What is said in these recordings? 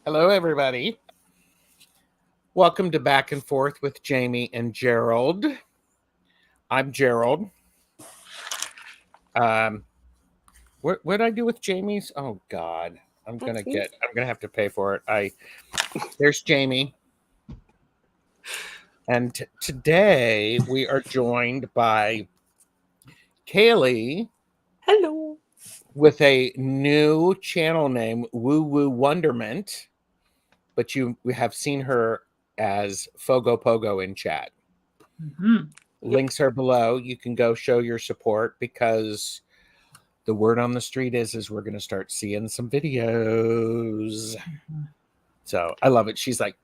Hello, everybody. Welcome to Back and Forth with Jaime and Gerald. I'm Gerald. What did I do with Jamie's? Oh God, I'm gonna have to pay for it. There's Jaime, and today we are joined by Caleigh. Hello. With a new channel name, Woo Woo Wonderment, but we have seen her as Fogo Pogo in chat. Mm-hmm. Links are below. You can go show your support because the word on the street is we're going to start seeing some videos. Mm-hmm. So I love it. She's like,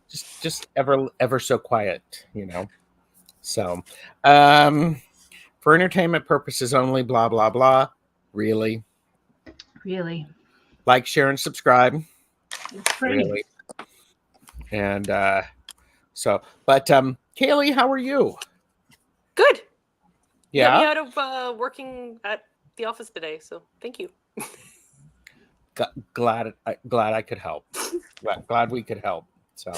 just ever so quiet, you know. So, for entertainment purposes only, blah, blah, blah. Really? Like, share, and subscribe. It's free. Really. And Caleigh, how are you? Good. Yeah. Got me out of working at the office today, so thank you. Glad I could help. Glad we could help. So,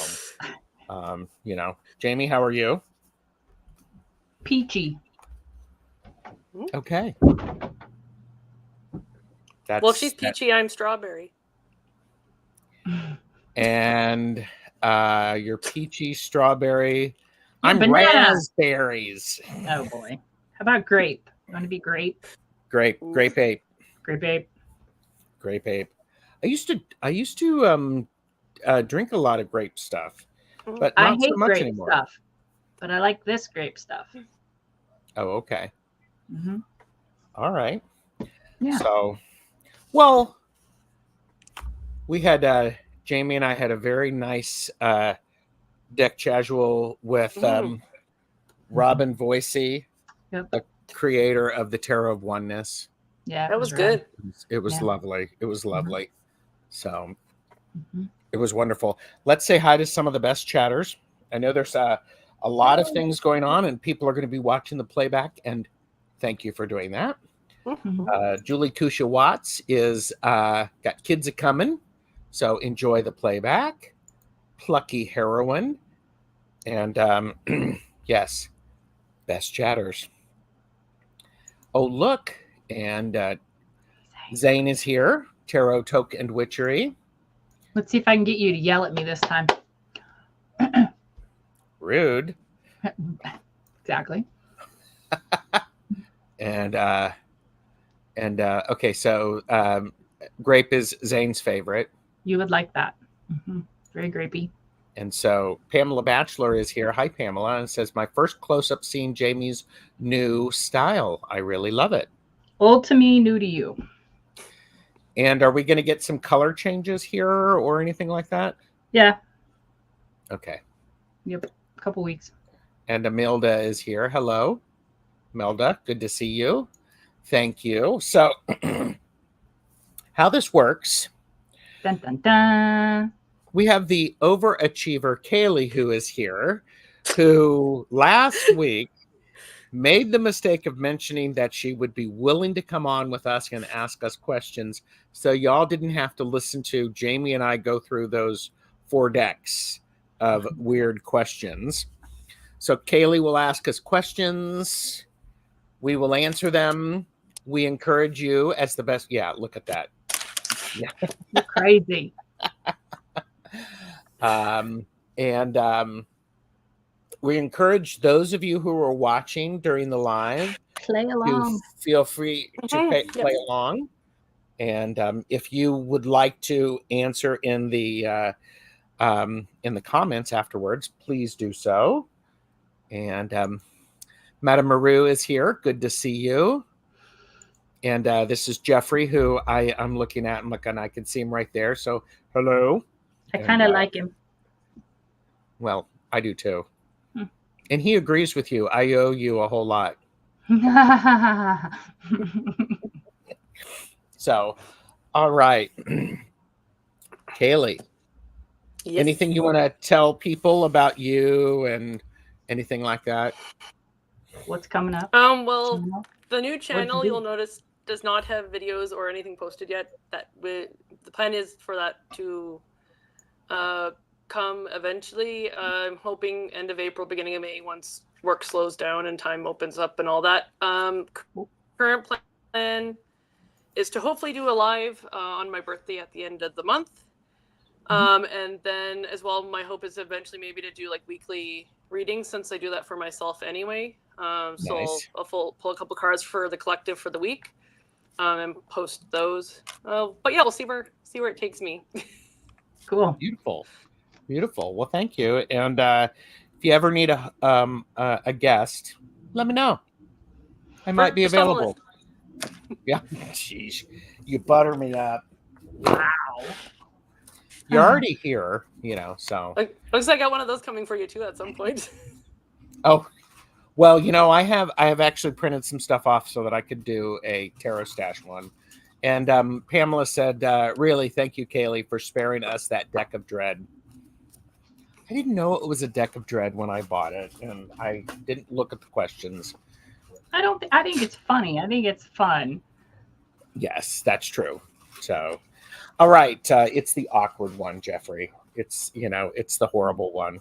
you know, Jaime, how are you? Peachy. Okay. Well, if she's peachy, I'm strawberry. And you're peachy, strawberry. Yeah, I'm banana. raspberries. Oh boy. How about grape? You want to be grape? Grape ape. Grape ape. Grape ape. I used to drink a lot of grape stuff, but I not hate so much grape anymore. stuff, but I like this grape stuff. Oh, okay. Mm-hmm. All right. Yeah. So, well, we had Jaime and I had a very nice deck casual with Robin Voicey, the creator of the Tarot of Oneness. Yeah, that was good. It was lovely. It was lovely. So Mm-hmm. it was wonderful. Let's say hi to some of the best chatters. I know there's a lot of things going on, and people are going to be watching the playback. And thank you for doing that. Mm-hmm. Julie Kusha Watts is got kids a coming, so enjoy the playback. Plucky Heroine, and yes, best chatters. Oh look, and Zane is here. Tarot, Toke, and Witchery. Let's see if I can get you to yell at me this time. Rude. Exactly. And okay, so grape is Zane's favorite. You would like that. Mm-hmm. Very grapey. And so Pamela Batchelor is here. Hi, Pamela. And says, my first close-up seeing Jaime's new style. I really love it. Old to me, new to you. And are we going to get some color changes here or anything like that? Yeah. Okay. Yep. A couple weeks. And Imelda is here. Hello, Imelda. Good to see you. Thank you. So how this works. Dun, dun, dun. We have the overachiever Caleigh who is here, who last week made the mistake of mentioning that she would be willing to come on with us and ask us questions. So y'all didn't have to listen to Jaime and I go through those 4 decks of weird questions. So Caleigh will ask us questions. We will answer them. We encourage you as the best. Yeah, look at that. Yeah. You're crazy. We encourage those of you who are watching during the live play along. to feel free to play along. And if you would like to answer in the comments afterwards, please do so. And Madame Maru is here. Good to see you. And this is Jeffrey, who I'm looking at. And I can see him right there. So hello. I kind of like him. Well, I do too. Hmm. And he agrees with you. I owe you a whole lot. So, all right. Caleigh, Yes. anything you want to tell people about you and anything like that? What's coming up? Well, the new channel, do? you'll notice, does not have videos or anything posted yet. The plan is for that to come eventually. I'm hoping end of April, beginning of May, once work slows down and time opens up and all that. Current plan is to hopefully do a live on my birthday at the end of the month. And then as well, my hope is eventually maybe to do like weekly readings, since I do that for myself anyway. So Nice. I'll pull a couple cards for the collective for the week and post those. But yeah, we'll see where it takes me. Cool. Beautiful. Well, thank you. And if you ever need a guest, let me know. I might be First on the available. Yeah. Jeez, you butter me up. Wow. You're already here, so. Looks like I got one of those coming for you too at some point. Oh, well, I have actually printed some stuff off so that I could do a TarotStache one. And Pamela said, really, thank you, Caleigh, for sparing us that deck of dread. I didn't know it was a deck of dread when I bought it, and I didn't look at the questions. I think it's funny. I think it's fun. Yes, that's true. So, all right, it's the awkward one, Jeffrey. It's the horrible one.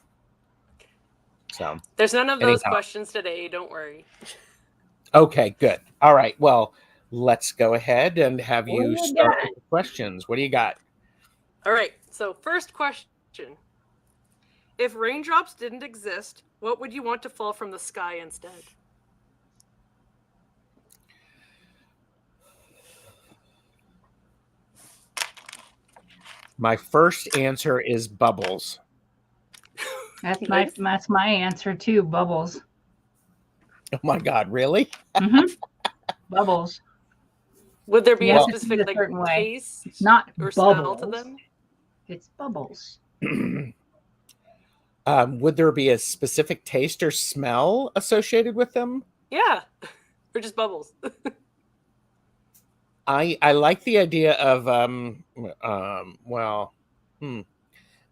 So there's none of those questions today. Don't worry. Okay, good. All right. Well, let's go ahead and have you start with the questions. What do you got? All right. So first question. If raindrops didn't exist, what would you want to fall from the sky instead? My first answer is bubbles. That's my answer too. Bubbles. Oh my God! Really? Mm-hmm. Bubbles. Would there be a specific taste? It's not or bubbles. Smell to them? It's bubbles. Would there be a specific taste or smell associated with them? Yeah, or just bubbles. I like the idea of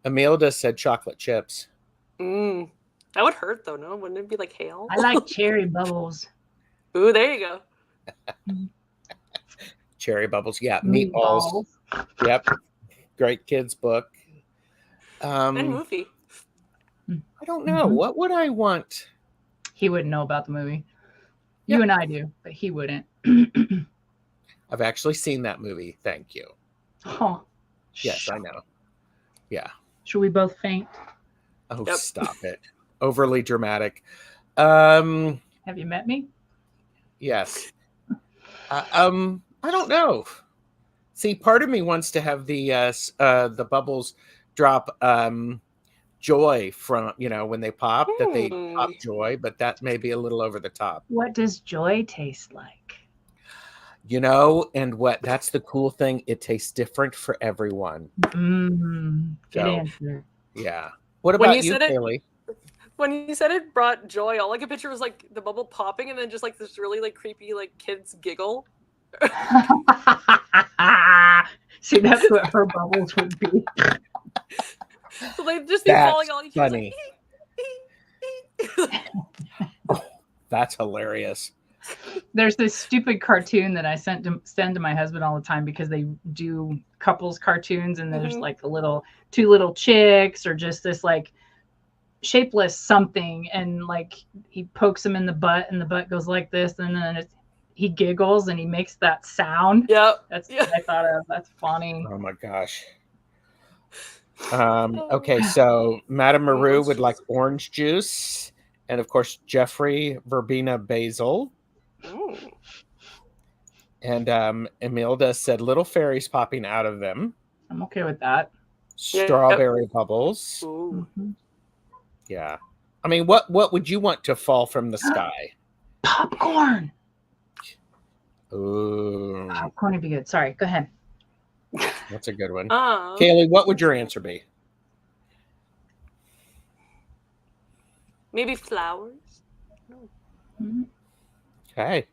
Amelda said chocolate chips. That would hurt though, no? Wouldn't it be like hail? I like cherry bubbles. Ooh, there you go. Cherry bubbles, yeah. Meatballs. Yep. Great kids book. And movie. I don't know. What would I want? He wouldn't know about the movie. You and I do, but he wouldn't. I've actually seen that movie. Thank you. Oh. Yes, I know. Yeah. Should we both faint? Oh, stop it. Overly dramatic. Have you met me? Yes. I don't know. See, part of me wants to have the bubbles drop joy from, when they pop, that they pop joy, but that may be a little over the top. What does joy taste like? And that's the cool thing. It tastes different for everyone. Good answer. Yeah. What about you, Caleigh? When you said it brought joy, all I could picture was like the bubble popping and then just like this really like creepy like kids giggle. See, that's what her bubbles would be. So they'd just be falling all each other. Funny. Oh, that's hilarious. There's this stupid cartoon that I send to my husband all the time because they do couples cartoons and there's like two little chicks or just this like shapeless something and like he pokes him in the butt and the butt goes like this and then he giggles and he makes that sound. That's what I thought of. That's funny. Oh my gosh. Okay, so Madame Maru would like orange juice, and of course Jeffrey verbena basil. And Emilda said little fairies popping out of them. I'm okay with that. Strawberry bubbles. Ooh. Mhm. Yeah. I mean, what would you want to fall from the sky? Popcorn. Ooh, Popcorn would be good. Sorry, go ahead. that's a good one. Um, Caleigh, what would your answer be? maybe flowers. Mhm. Okay.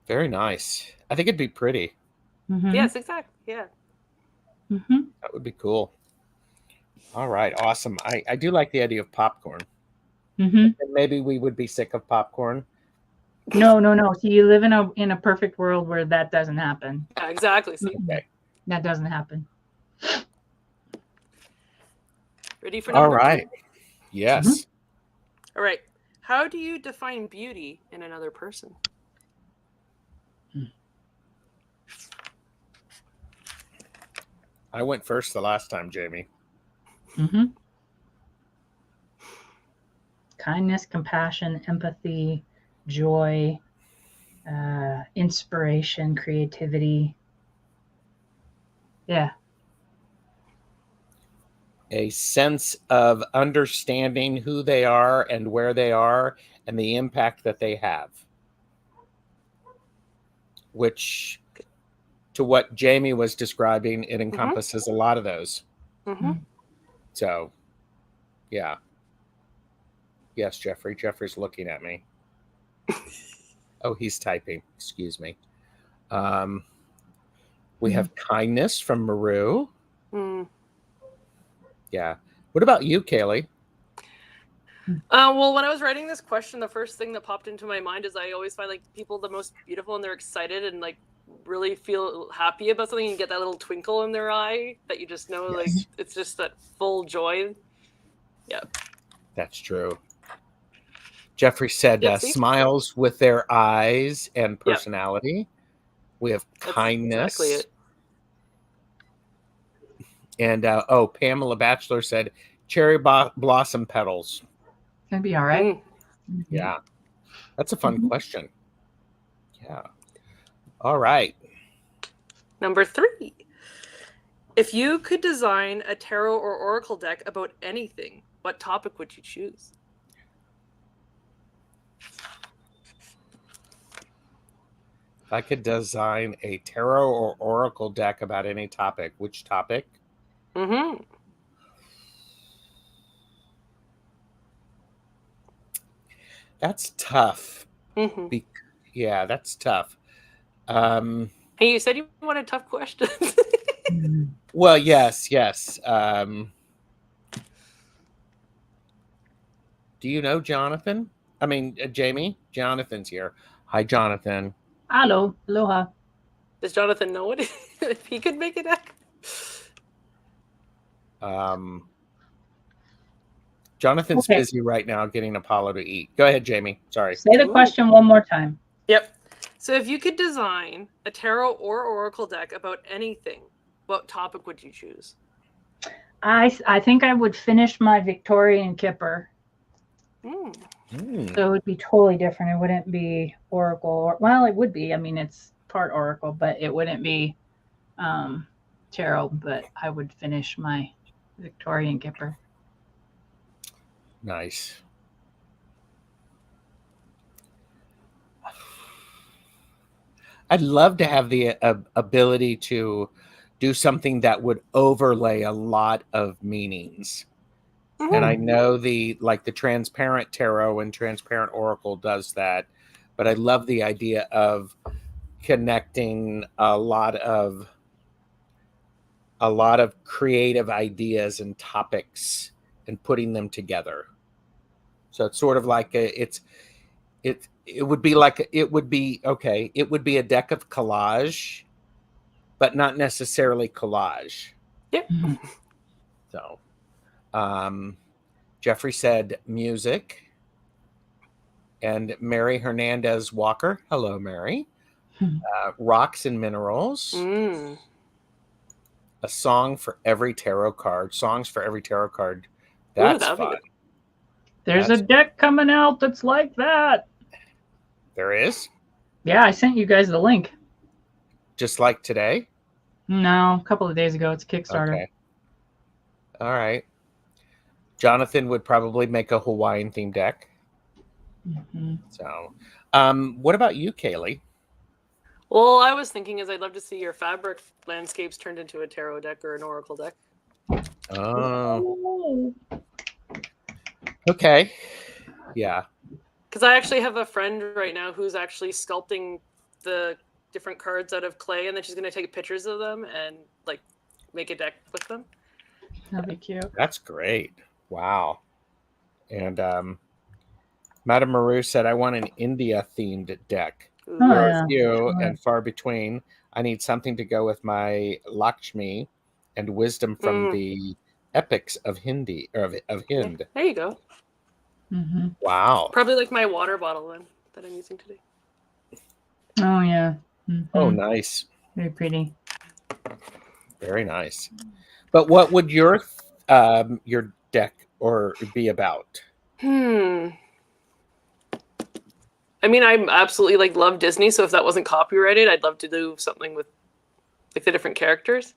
Very nice. I think it'd be pretty. Mhm. Yes, exactly. Yeah. Mhm. That would be cool. All right. Awesome. I do like the idea of popcorn. Mhm. And maybe we would be sick of popcorn. No. See, you live in a perfect world where that doesn't happen. Yeah, exactly. See, Okay. That doesn't happen. ready for All number right. 2? Yes. All right. How do you define beauty in another person? I went first the last time, Jamie. Mhm. Kindness, compassion, empathy, joy, inspiration, creativity. Yeah. A sense of understanding who they are and where they are and the impact that they have. Which, to what Jamie was describing, it encompasses a lot of those. Mm-hmm. So, yeah. Yes, Jeffrey. Jeffrey's looking at me. Oh, he's typing. Excuse me. We have kindness from Maru. Mm. Yeah. What about you, Caleigh? Well, when I was writing this question, the first thing that popped into my mind is I always find like people the most beautiful and they're excited and like really feel happy about something and get that little twinkle in their eye that you just know like Yes. it's just that full joy. Yeah. That's true. Jeffrey said Yep, see? smiles with their eyes and Yep. personality. We have That's kindness. exactly it. And Pamela Batchelor said cherry blossom petals. That'd be all right. Mm. Yeah. That's a fun question. Yeah. All right. Number 3. If you could design a tarot or oracle deck about anything, what topic would you choose? If I could design a tarot or oracle deck about any topic, which topic? Mm-hmm. That's tough. Mm-hmm. Yeah, that's tough. Hey, you said you wanted tough questions. Well, yes. Do you know Jonathan? I mean, Jamie? Jonathan's here. Hi, Jonathan. Hello. Aloha. Does Jonathan know it? If he could make a deck? Jonathan's Okay. busy right now getting Apollo to eat. Go ahead, Jamie. Sorry. Say the question one more time. Yep. So if you could design a tarot or oracle deck about anything, what topic would you choose? I think I would finish my Victorian Kipper. Mm. So it would be totally different. It wouldn't be oracle, or well, it would be. I mean, it's part oracle, but it wouldn't be tarot. But I would finish my Victorian Kipper. Nice. I'd love to have the ability to do something that would overlay a lot of meanings. And I know the transparent tarot and transparent oracle does that, but I love the idea of connecting a lot of creative ideas and topics and putting them together. So it's sort of like it would be a deck of collage, but not necessarily collage. Yep. So Jeffrey said music. And Mary Hernandez Walker. Hello, Mary. Rocks and minerals. Mm. A song for every tarot card. Songs for every tarot card. Ooh, That's that'd be fun. good. There's a deck coming out that's like that. There is? Yeah, I sent you guys the link. just like today? No, a couple of days ago. It's a Kickstarter. Okay. All right. Jonathan would probably make a Hawaiian themed deck. Mm-hmm. So, what about you, Caleigh? Well, I was thinking is I'd love to see your fabric landscapes turned into a tarot deck or an oracle deck. Oh, okay. Yeah. Because I actually have a friend right now who's actually sculpting the different cards out of clay, and then she's going to take pictures of them and like make a deck with them. That'd be cute. That's great. Wow. And Madame Maru said, I want an India themed deck. Ooh. Oh, There are yeah. a few Sure. and far between. I need something to go with my Lakshmi and wisdom from the epics of Hindi or of Hind. There you go. Mm-hmm. Wow. Probably like my water bottle then that I'm using today. Oh, yeah. Mm-hmm. Oh, nice. Very pretty. Very nice. But what would your deck or be about? I mean, I absolutely like love Disney, so if that wasn't copyrighted, I'd love to do something with like the different characters.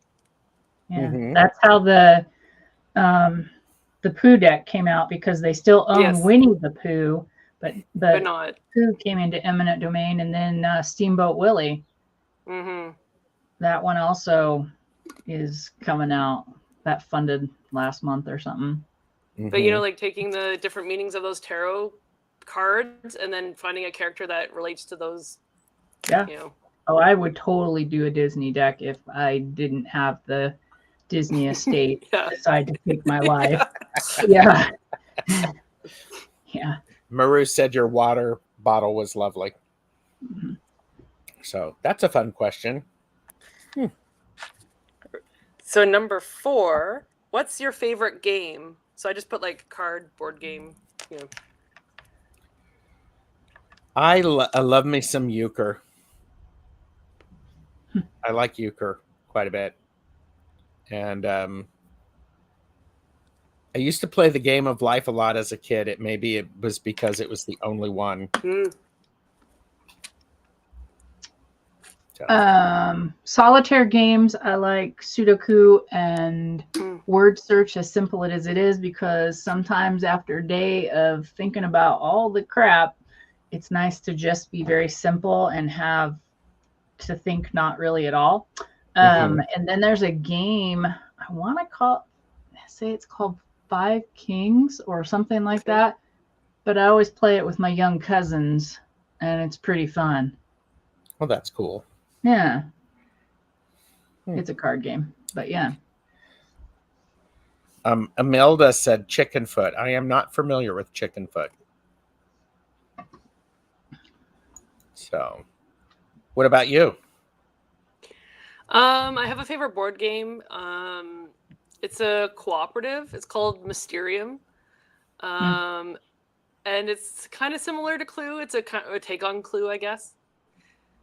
Yeah, Mhm. that's how the Pooh deck came out, because they still own Yes. Winnie the Pooh, but not. Pooh came into eminent domain, and then Steamboat Willie. Mm-hmm. That one also is coming out. That funded last month or something. But you know, like taking the different meanings of those tarot cards and then finding a character that relates to those. Yeah. You know. Oh, I would totally do a Disney deck if I didn't have the Disney estate Yeah. decide to take my life. Yeah. Yeah. Maru said your water bottle was lovely. Mhm. So that's a fun question. So number 4, what's your favorite game? So I just put like board game, you know. I love me some euchre. I like euchre quite a bit. And I used to play the game of life a lot as a kid. Maybe it was because it was the only one. So. Solitaire games, I like Sudoku and word search, as simple as it is, because sometimes after a day of thinking about all the crap, it's nice to just be very simple and have to think not really at all. And then there's a game I want to say it's called Five Kings or something like that, but I always play it with my young cousins, and it's pretty fun. Well, that's cool. Yeah. It's a card game, but yeah. Imelda said Chickenfoot. I am not familiar with Chickenfoot. So, what about you? I have a favorite board game. It's a cooperative. It's called Mysterium. And it's kind of similar to Clue. It's a take on Clue, I guess.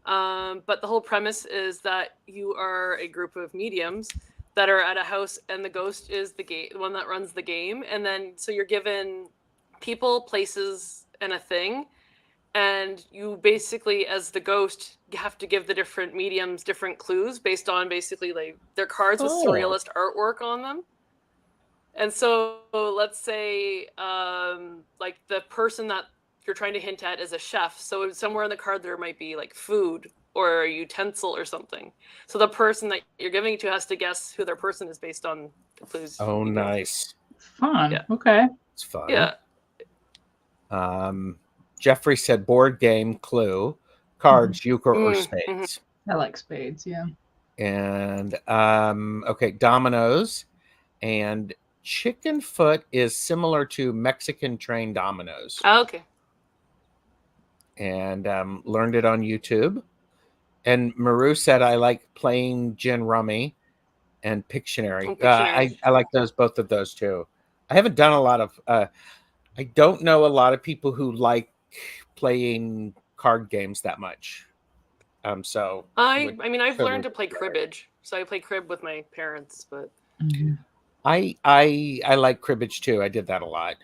But the whole premise is that you are a group of mediums that are at a house, and the ghost is the one that runs the game. And then, so you're given people, places, and a thing. And you basically, as the ghost, you have to give the different mediums different clues based on basically like their cards with surrealist artwork on them. And so let's say like the person that you're trying to hint at is a chef. So somewhere in the card there might be like food or a utensil or something. So the person that you're giving it to has to guess who their person is based on the clues. Oh, nice. Fun. Yeah. Okay. It's fun. Yeah. Jeffrey said board game, Clue, cards, euchre, or spades. I like spades, yeah. And okay, dominoes. And Chickenfoot is similar to Mexican train dominoes. Oh, okay. And learned it on YouTube. And Maru said, I like playing gin rummy and Pictionary. I like both of those too. I haven't done a lot of I don't know a lot of people who like playing card games that much. So I mean I've learned to play cribbage. So I play crib with my parents, but I like cribbage too. I did that a lot.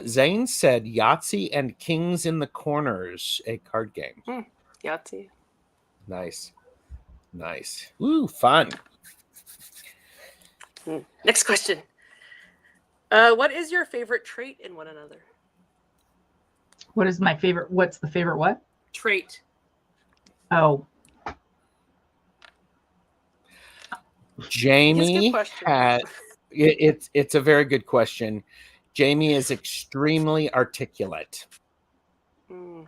Zane said Yahtzee and Kings in the Corners, a card game. Yahtzee. Nice. Nice. Ooh, fun. Next question. What is your favorite trait in one another? What is my favorite? What's the favorite what? Trait. Oh, Jamie It's a good had it's a very good question. Jamie is extremely articulate. Mm.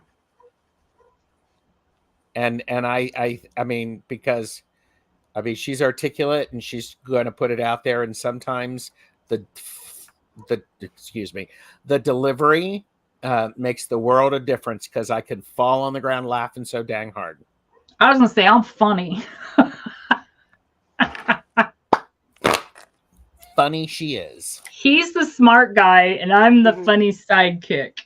And I mean, because she's articulate and she's going to put it out there, and sometimes the excuse me, the delivery makes the world of difference, because I could fall on the ground laughing so dang hard. I was gonna say I'm funny. Funny she is. He's the smart guy, and I'm the Mhm. funny sidekick.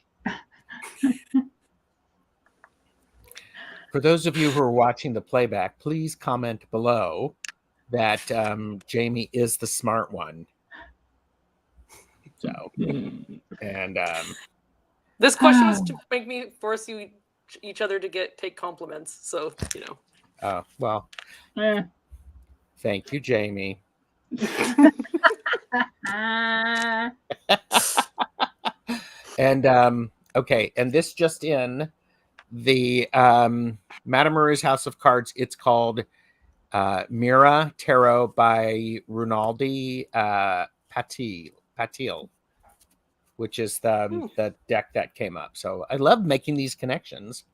For those of you who are watching the playback, please comment below that Jamie is the smart one. So, and This question was to make me force you each other to take compliments. So, you know. well, Eh. thank you, Jamie. And okay, and this just in, the Madame Maru's House of Cards, it's called Mira Tarot by Rinaldi Patil, which is the deck that came up. So I love making these connections.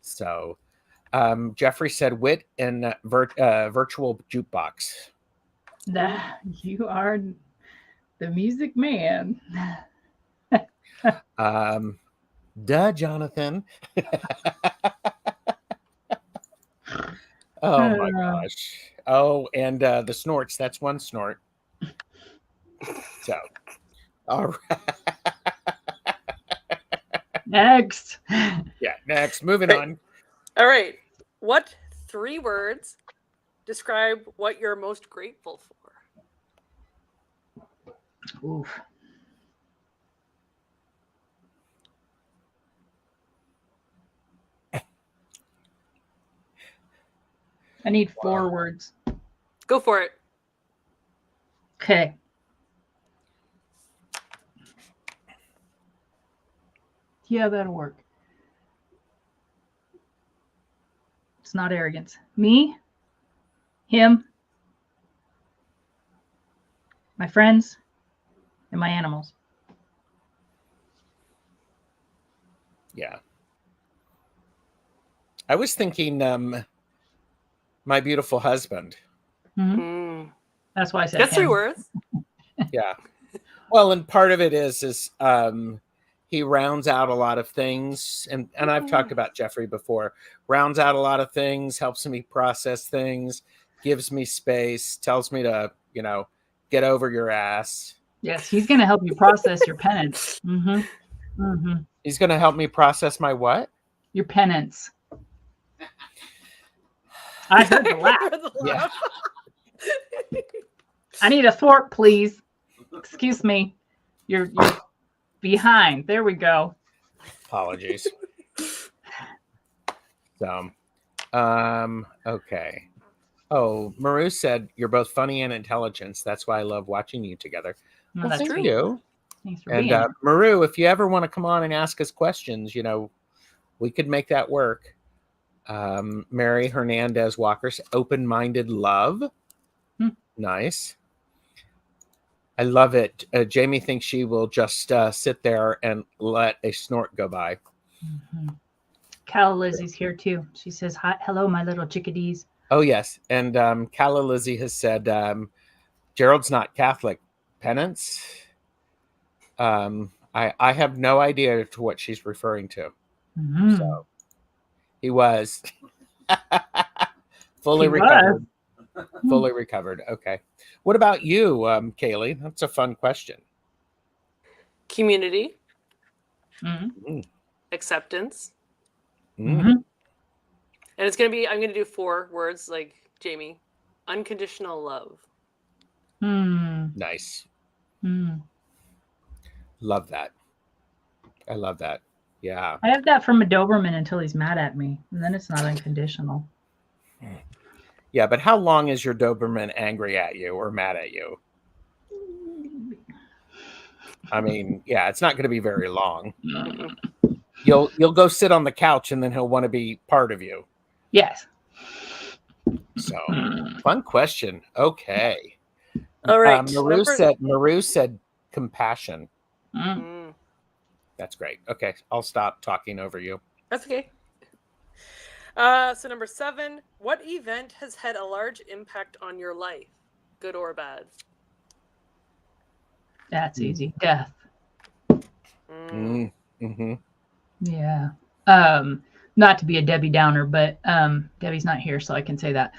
So Jeffrey said wit and virtual jukebox. You are the music man. Duh, Jonathan. Oh my gosh. Oh, and the snorts. That's one snort. So, all right. Next. Yeah, next. Moving on. All right. What 3 words describe what you're most grateful for? Oof. I need 4 words. Go for it. Okay. Yeah, that'll work. It's not arrogance. Me, him, my friends, and my animals. Yeah. I was thinking my beautiful husband. Mm-hmm. That's why I said That's 3 him. words. Yeah. Well, and part of it is he rounds out a lot of things, and I've talked about Jeffrey before. Rounds out a lot of things, helps me process things, gives me space, tells me to, get over your ass. Yes, he's going to help you process your penance. Mm-hmm. Mm-hmm. He's going to help me process my what? Your penance. I heard the laugh. Yeah. I need a fork, please. Excuse me. You're behind. There we go. Apologies. So, okay. Oh, Maru said you're both funny and intelligent. That's why I love watching you together. No, Well, that's thank true. you. Thanks for And being here. Maru, if you ever want to come on and ask us questions, we could make that work. Mary Hernandez Walker's open-minded love. Nice. I love it. Jamie thinks she will just sit there and let a snort go by. Mm-hmm. Lizzie's here too. She says, "Hi, hello, my little chickadees." Oh, yes. And Lizzie has said, Gerald's not Catholic. Penance? I have no idea to what she's referring to. Mm-hmm. So he was fully recovered. Fully recovered. Okay. What about you, Caleigh? That's a fun question. Community. Mm-hmm. Acceptance. Mm-hmm. And it's going to be, I'm going to do 4 words like Jamie. Unconditional love. Nice. Mm. Love that. I love that. Yeah. I have that from a Doberman until he's mad at me, and then it's not unconditional. Yeah, but how long is your Doberman angry at you or mad at you? I mean, yeah, it's not going to be very long. Mm-mm. You'll go sit on the couch and then he'll want to be part of you. Yes. So, fun question. Okay. All right. Maru said compassion. Mm. That's great. Okay, I'll stop talking over you. That's okay. So number 7, what event has had a large impact on your life, good or bad? That's easy. Death. Mm-hmm. Yeah. Not to be a Debbie Downer, but Debbie's not here, so I can say that.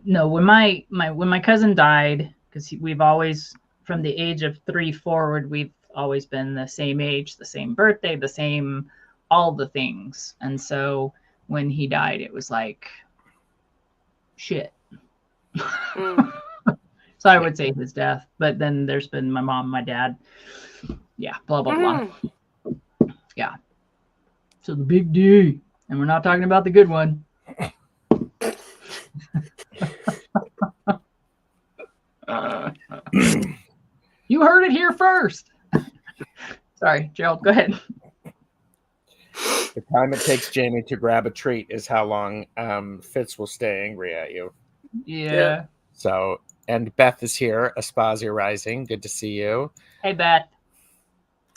No, when my cousin died, because we've always, from the age of 3 forward, we've always been the same age, the same birthday, the same, all the things. And so when he died, it was like shit. So I would say his death, but then there's been my mom, my dad. Yeah, blah, blah, blah. Yeah. So the big D, and we're not talking about the good one. You heard it here first. Sorry, Gerald, go ahead. The time it takes Jamie to grab a treat is how long Fitz will stay angry at you. Yeah. So, and Beth is here, Aspasia Rising. Good to see you. Hey, Beth.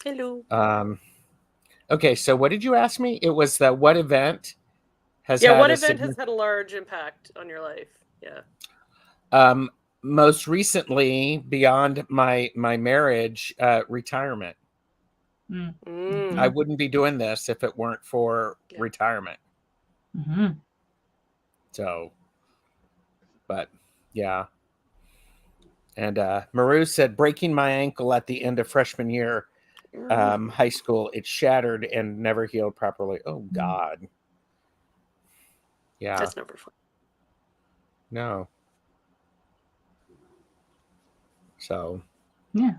Hello. Okay, so what did you ask me? It was the what event has what event has had a large impact on your life? Yeah. Most recently, beyond my marriage, retirement. I wouldn't be doing this if it weren't for retirement. So, but yeah. And Maru said, breaking my ankle at the end of freshman year, high school, it shattered and never healed properly. Oh God. Yeah. That's never fun. No. So. Yeah.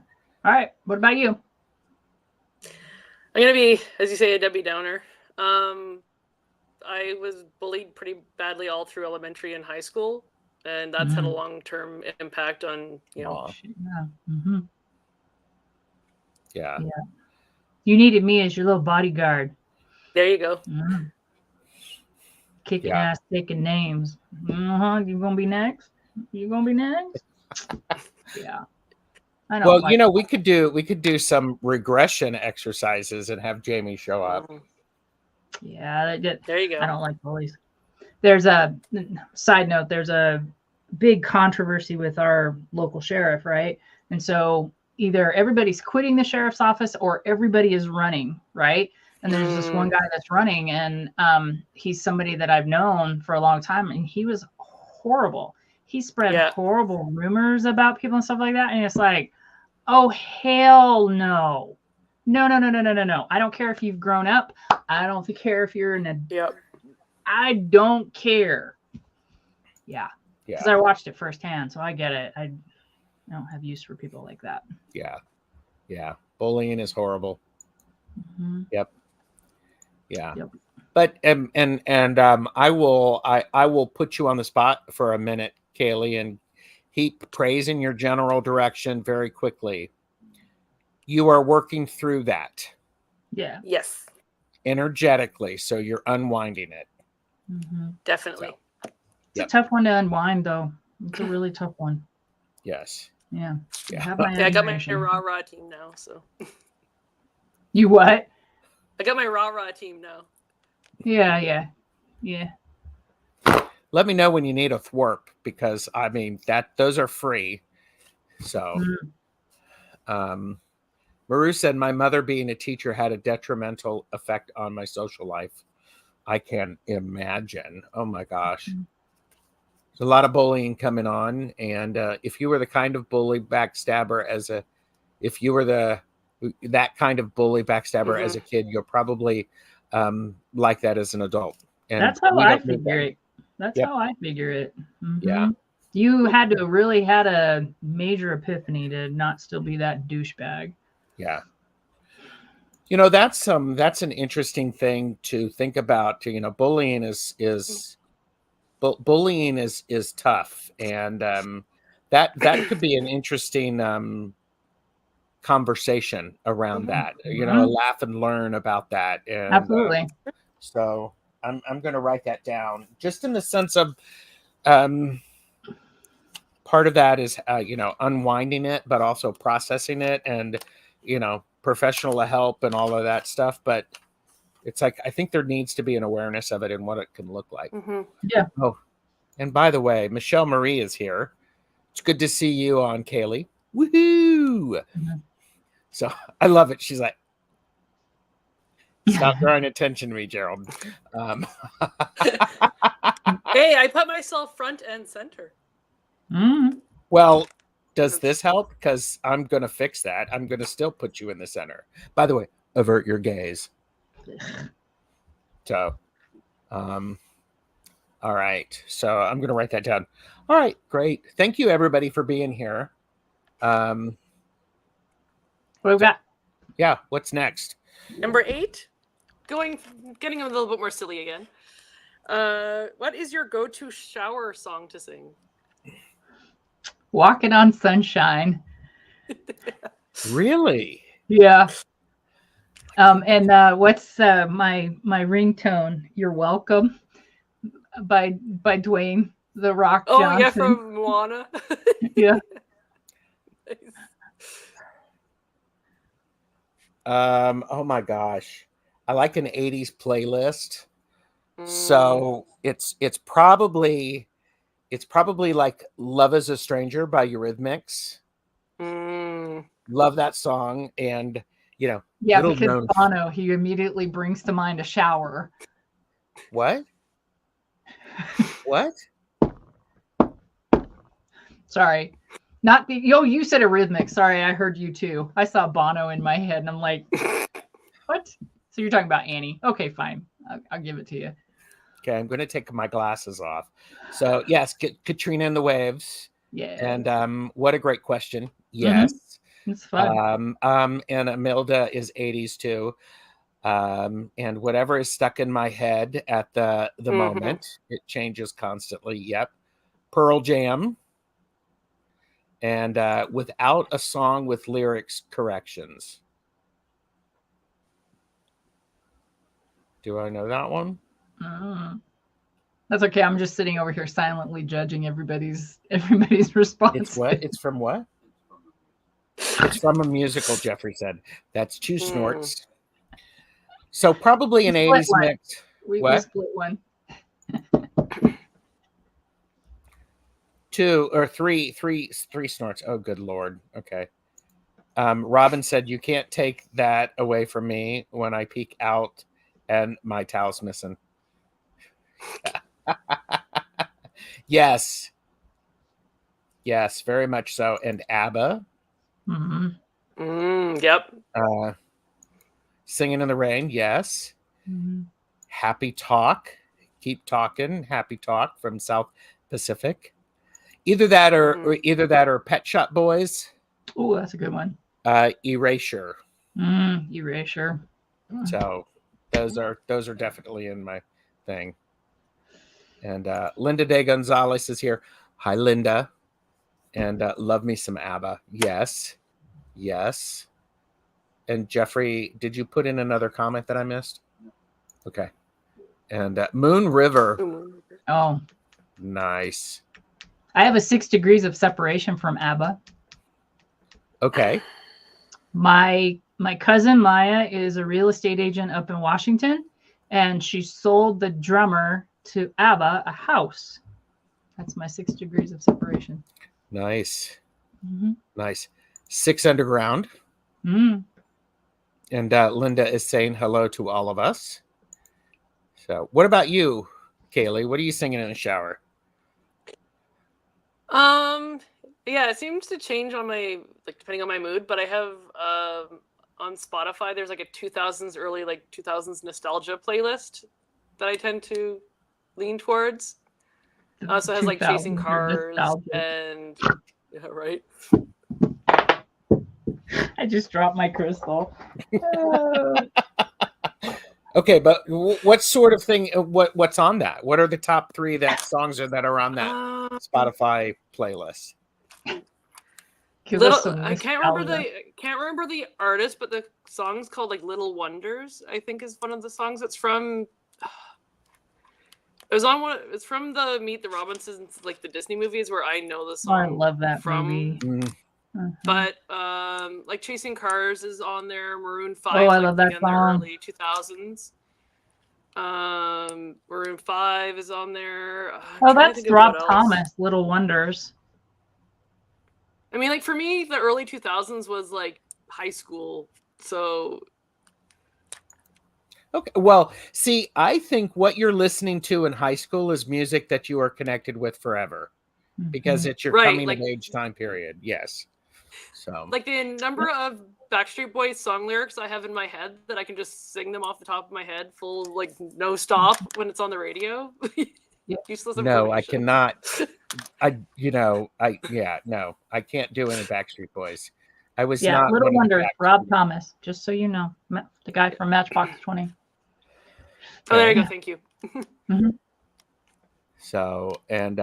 All right. What about you? I'm gonna be, as you say, a Debbie Downer. I was bullied pretty badly all through elementary and high school, and that's had a long-term impact on Yeah. You needed me as your little bodyguard. There you go. Kicking ass, taking names. You gonna be next? You gonna be next? Yeah. I know. Well, we could do some regression exercises and have Jamie show up. Yeah, there you go. I don't like bullies. There's a side note. There's a big controversy with our local sheriff, right? And so either everybody's quitting the sheriff's office or everybody is running, right? And there's this one guy that's running, and he's somebody that I've known for a long time, and he was horrible. He spread horrible rumors about people and stuff like that, and it's like, oh, hell no. No. I don't care if you've grown up. I don't care if you're in a... I don't care. Yeah. Because I watched it firsthand, so I get it. I don't have use for people like that. Yeah. Bullying is horrible. Yep. Yeah. Yep. But I will put you on the spot for a minute, Caleigh, and heap praise in your general direction very quickly. You are working through that. Yeah. Yes. Energetically, so you're unwinding it. Definitely. So, it's a tough one to unwind, though. It's a really tough one. Yes. Yeah. I got my rah-rah team now, so. You what? I got my rah-rah team now. Yeah. Let me know when you need a thwarp, because I mean those are free. So Maru said, my mother being a teacher had a detrimental effect on my social life. I can imagine. Oh my gosh. There's a lot of bullying coming on. And if you were the kind of bully backstabber as a kid, you'll probably like that as an adult. And that's how I figure it. That's how I figure it. Yeah. You had to really had a major epiphany to not still be that douchebag. Yeah. That's an interesting thing to think about. Bullying is bullying is tough, and that could be an interesting conversation around that. You know, a laugh and learn about that. And Absolutely. so I'm going to write that down, just in the sense of part of that is you know, unwinding it, but also processing it, and you know, professional help and all of that stuff. But it's like, I think there needs to be an awareness of it and what it can look like. Yeah. Oh, and by the way, Michelle Marie is here. It's good to see you on, Caleigh. Woohoo! So I love it. She's like, stop drawing attention to me, Gerald. Hey, I put myself front and center. Well, does this help? Because I'm going to fix that. I'm going to still put you in the center. By the way, avert your gaze. So, all right. So I'm going to write that down. All right, great. Thank you, everybody, for being here. What we've got? Yeah, what's next? Number 8, getting a little bit more silly again. What is your go-to shower song to sing? Walking on Sunshine. Really? Yeah. And what's my ringtone? You're Welcome by Dwayne The Rock Johnson. Oh yeah, from Moana. Yeah. Oh my gosh, I like an 80s playlist. So it's probably like Love Is a Stranger by Eurythmics. Love that song. And you know, yeah, because Bono, he immediately brings to mind a shower. What? Sorry. Not the you said Eurythmics. Sorry, I heard you too. I saw Bono in my head and I'm like, what? So you're talking about Annie. Okay, fine. I'll give it to you. Okay, I'm going to take my glasses off. So yes, Katrina and the Waves. Yeah. And what a great question. Yes. It's fun. And Imelda is 80s too. And whatever is stuck in my head at the moment, it changes constantly. Yep. Pearl Jam. And Without a Song with Lyrics Corrections. Do I know that one? That's okay. I'm just sitting over here silently judging everybody's response. It's what? It's from what? It's from a musical, Jeffrey said. That's 2 snorts. So probably an 80s mix. We split one. 2 or 3 snorts. Oh, good Lord. Okay. Robin said, you can't take that away from me when I peek out and my towel's missing. Yes, very much so. And ABBA. Yep. Singing in the Rain. Yes. Happy Talk. Keep Talking. Happy Talk from South Pacific. Either that or Pet Shop Boys. Oh, that's a good one. Erasure. Erasure. So those are definitely in my thing. And Linda De Gonzalez is here. Hi, Linda. And love me some ABBA. Yes. And Jeffrey, did you put in another comment that I missed? Okay. And Moon River. Oh, nice. I have a 6 Degrees of Separation from ABBA. Okay. My cousin Maya is a real estate agent up in Washington, and she sold the drummer to ABBA a house. That's my 6 Degrees of Separation. Nice. Nice. 6 Underground. And Linda is saying hello to all of us. So what about you, Caleigh? What are you singing in the shower? Yeah, it seems to change on my, like, depending on my mood, but I have on Spotify there's like a 2000s early 2000s nostalgia playlist that I tend to lean towards. So it has like Chasing Cars and yeah, right. I just dropped my crystal. Okay, but what sort of thing? What's on that? What are the top 3 songs that are on that Spotify playlist? Give us some I nostalgia. can't remember the artist, but the song's called like Little Wonders, I think is one of the songs. It's from it's from the Meet the Robinsons, like the Disney movies, where I know the Oh, I song love that from. movie. But like Chasing Cars is on there, Maroon 5 Oh, I like love that in the song. early 2000s. Maroon 5 is on there. Oh, that's Rob Thomas, Little Wonders. I mean, like for me, the early 2000s was like high school. So Okay. Well, see, I think what you're listening to in high school is music that you are connected with forever because it's your coming of age time period. Yes. So, like the number of Backstreet Boys song lyrics I have in my head that I can just sing them off the top of my head, full like no stop when it's on the radio. Useless information. No, I cannot. No, I can't do any Backstreet Boys. I was not Little one Wonders, of the Rob Thomas, just so you know, the guy from Matchbox 20. Oh, there you go. Thank you. So, and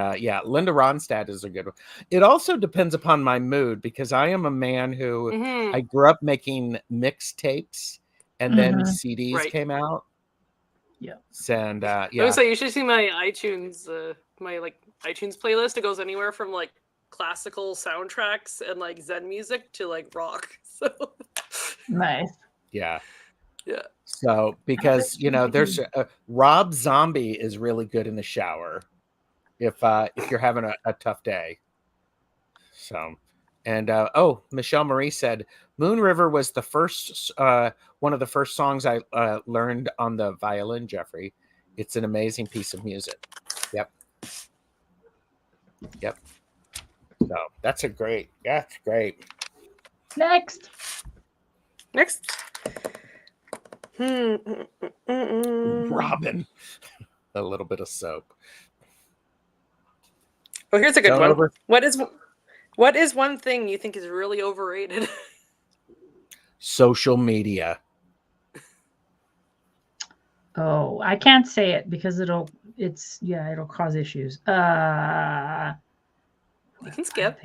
Linda Ronstadt is a good one. It also depends upon my mood because I am a man who I grew up making mixtapes and then CDs came out. Yeah. And I would say you should see my iTunes, my like iTunes playlist. It goes anywhere from like classical soundtracks and like Zen music to like rock. So nice. Yeah. Yeah. So because there's Rob Zombie is really good in the shower if you're having a tough day. So, and Michelle Marie said Moon River was the first one of the first songs I learned on the violin, Jeffrey. It's an amazing piece of music. Yep. So that's great. Next. Robin. A little bit of soap. Oh, here's a good one. What is one thing you think is really overrated? Social media. Oh, I can't say it because it'll cause issues. You can skip.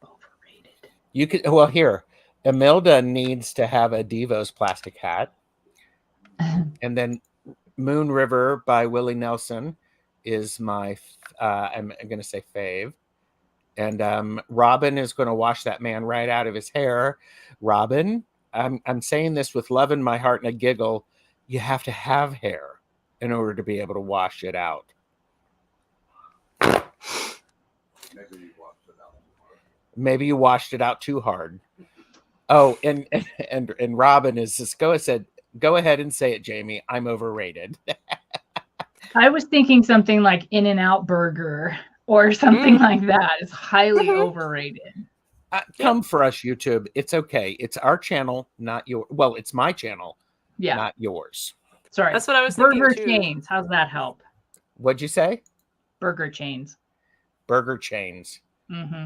Overrated. You could here. Imelda needs to have a Devo's plastic hat. And then Moon River by Willie Nelson is my I'm going to say fave. And Robin is going to wash that man right out of his hair. Robin, I'm saying this with love in my heart and a giggle. You have to have hair in order to be able to wash it out. Maybe you washed it out too hard. Oh, and Robin is just go ahead and say it, Jamie. I'm overrated. I was thinking something like In-N-Out Burger or something like that is highly overrated. Come for us, YouTube. It's okay. It's our channel, not your. Well, it's my channel, not yours. Sorry, that's what I was thinking Burger too. chains. How's that help? What'd you say? Burger chains. Burger chains. Mm-hmm.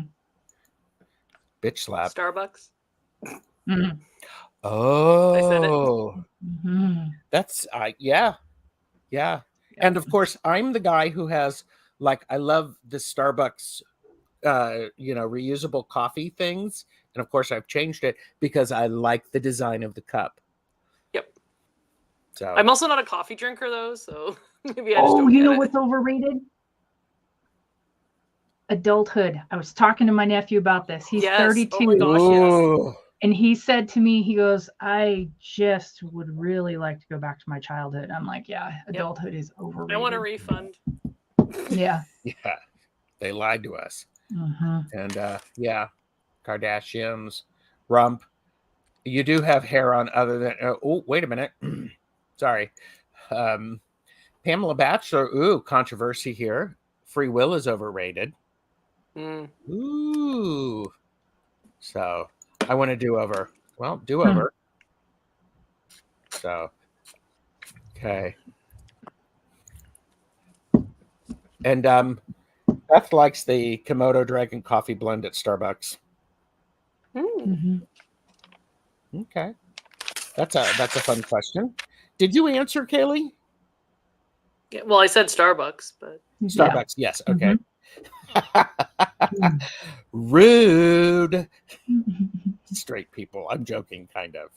Bitch slap. Starbucks. Mm-hmm. Oh, I said it. Mm-hmm. That's yeah. And of course, I'm the guy who has I love the Starbucks, reusable coffee things, and of course, I've changed it because I like the design of the cup. Yep. So I'm also not a coffee drinker though, so maybe I just don't get it. What's overrated? Adulthood. I was talking to my nephew about this. He's 32. Oh my gosh, yes. And he said to me, he goes, I just would really like to go back to my childhood. I'm like, yeah, adulthood is overrated. I want a refund. Yeah. Yeah. They lied to us. Mm-hmm. And Kardashians, rump. You do have hair on other than wait a minute. Sorry. Pamela Batchelor, controversy here. Free will is overrated. Ooh. So I want to do over. Well, do over. So okay. And Beth likes the Komodo Dragon coffee blend at Starbucks. Mm-hmm. Okay. That's a fun question. Did you answer, Caleigh? Yeah, well, I said Starbucks, but Starbucks, yes. Okay. Rude. Straight people. I'm joking, kind of.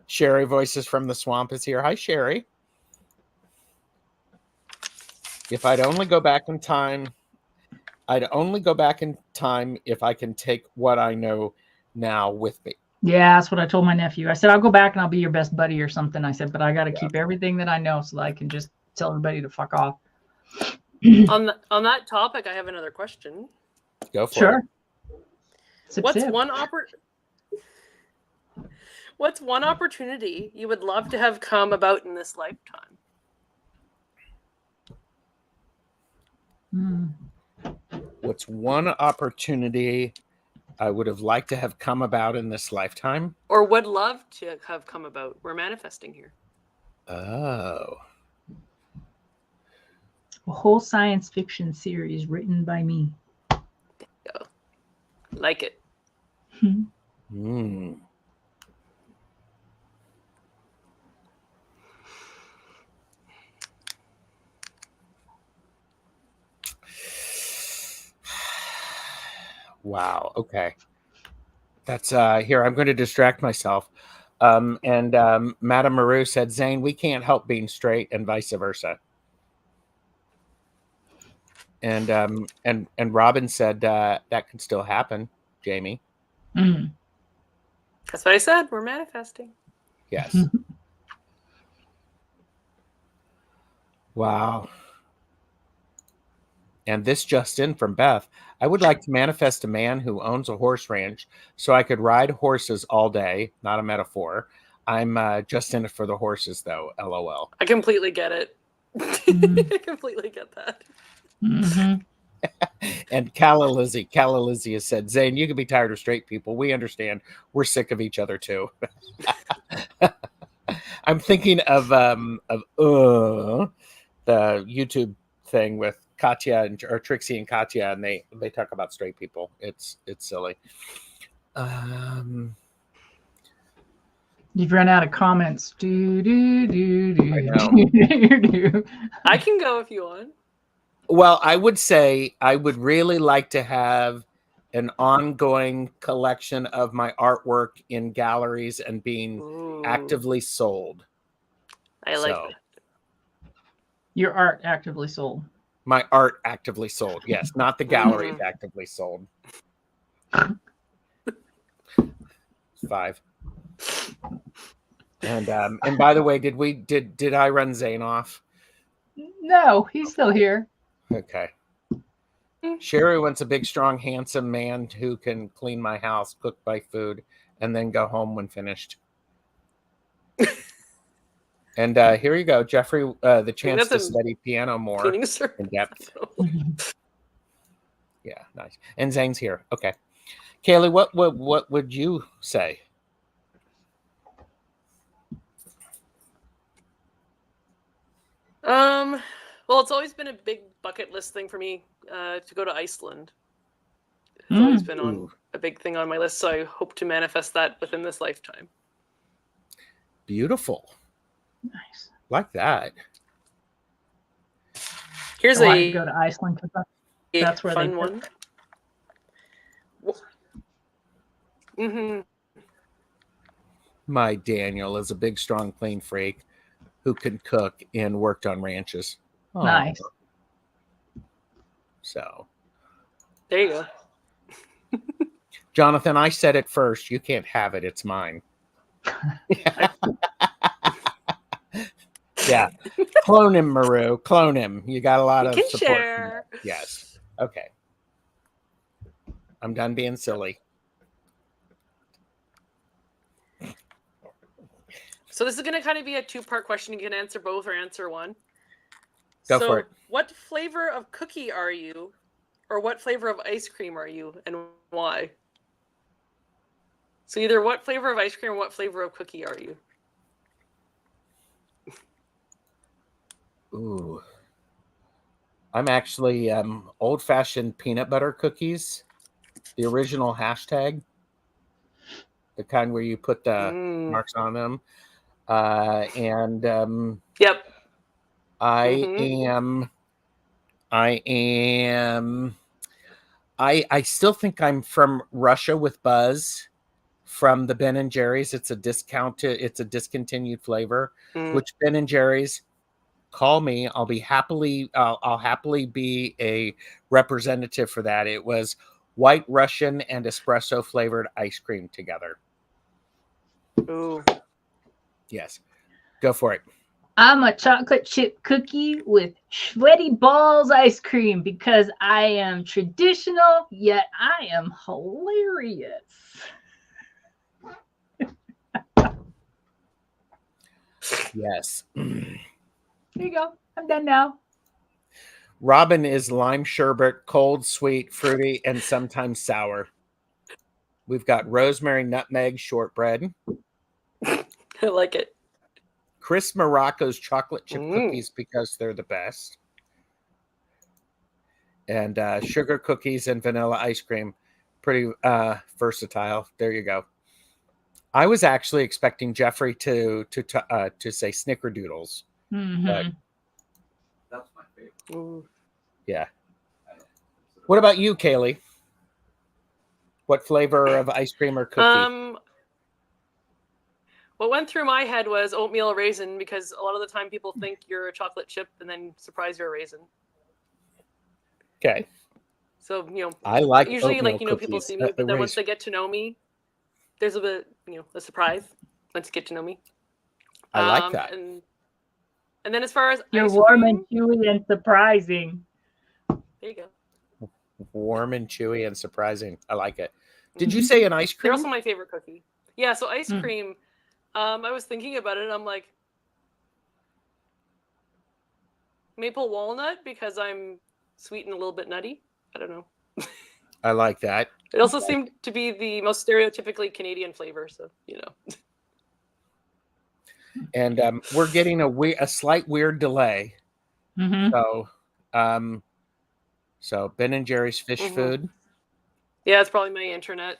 Sherry Voices from the Swamp is here. Hi, Sherry. If I'd only go back in time, I'd only go back in time if I can take what I know now with me. Yeah, that's what I told my nephew. I said, I'll go back and I'll be your best buddy or something. I said, but I got to keep everything that I know so that I can just tell everybody to fuck off. on that topic, I have another question. Go for it. What's one opportunity you would love to have come about in this lifetime? What's one opportunity I would have liked to have come about in this lifetime? Or would love to have come about? We're manifesting here. Oh. A whole science fiction series written by me. Yeah. Like it. Wow. Okay. That's here. I'm going to distract myself. Madame Maru said, Zane, we can't help being straight, and vice versa. And Robin said that can still happen, Jamie. That's what I said. We're manifesting. Yes. Wow. And this just in from Beth. I would like to manifest a man who owns a horse ranch so I could ride horses all day. Not a metaphor. I'm just in it for the horses, though. LOL. I completely get it. I completely get that. And Caleigh has said, Zane, you can be tired of straight people. We understand. We're sick of each other, too. I'm thinking of the YouTube thing with Katya or Trixie and Katya, and they talk about straight people. It's silly. You've run out of comments. I know. I can go if you want. Well, I would say I would really like to have an ongoing collection of my artwork in galleries and being actively sold. I like that. Your art actively sold. My art actively sold. Yes, not the gallery actively sold. 5. And by the way, did I run Zane off? No, he's still here. Okay. Sherry wants a big, strong, handsome man who can clean my house, cook my food, and then go home when finished. And here you go, Jeffrey. The chance to study piano more in depth. Yeah, nice. And Zane's here. Okay, Caleigh, what would you say? Well, it's always been a big bucket list thing for me to go to Iceland. It's always been on a big thing on my list, so I hope to manifest that within this lifetime. Beautiful. Nice. Like that. Here's to go to Iceland because that's where fun they one. My Daniel is a big, strong, clean freak who can cook and worked on ranches. Oh. Nice. So there you go. Jonathan, I said it first. You can't have it. It's mine. Yeah. Clone him, Maru. Clone him. You got a lot of support. Share. Yes. Okay. I'm done being silly. So this is going to kind of be a 2-part question. You can answer both or answer one. Go for it. What flavor of cookie are you? Or what flavor of ice cream are you and why? So either what flavor of ice cream or what flavor of cookie are you? Ooh. I'm actually old-fashioned peanut butter cookies. The original hashtag. The kind where you put the marks on them. And Yep. I Mhm. still think I'm from Russia with Buzz from the Ben and Jerry's. It's a discontinued flavor, Mm. which Ben and Jerry's, call me. I'll happily be a representative for that. It was White Russian and espresso flavored ice cream together. Ooh. Yes. Go for it. I'm a chocolate chip cookie with sweaty balls ice cream because I am traditional, yet I am hilarious. Yes. There you go. I'm done now. Robin is lime sherbet, cold, sweet, fruity, and sometimes sour. We've got rosemary, nutmeg, shortbread. I like it. Chris Morocco's chocolate chip Mm. cookies because they're the best. And sugar cookies and vanilla ice cream. Pretty versatile. There you go. I was actually expecting Jeffrey to say snickerdoodles. But That's my favorite. Ooh. yeah. What about you, Caleigh? What flavor of ice cream or cookie? What went through my head was oatmeal raisin because a lot of the time people think you're a chocolate chip and then surprise you're a raisin. Okay. So, I like usually oatmeal people cookies. see me, but then once they get to know me, there's a bit, a surprise once you get to know me. I like that. And then as far as you're ice warm cream, and chewy and surprising. there you go. Warm and chewy and surprising. I like it. Did you say an ice cream? They're also my favorite cookie. Yeah, so ice cream. I was thinking about it and I'm like, maple walnut because I'm sweet and a little bit nutty. I don't know. I like that. It also seemed to be the most stereotypically Canadian flavor, so And we're getting a slight weird delay. So, Ben and Jerry's fish food. Yeah, it's probably my internet.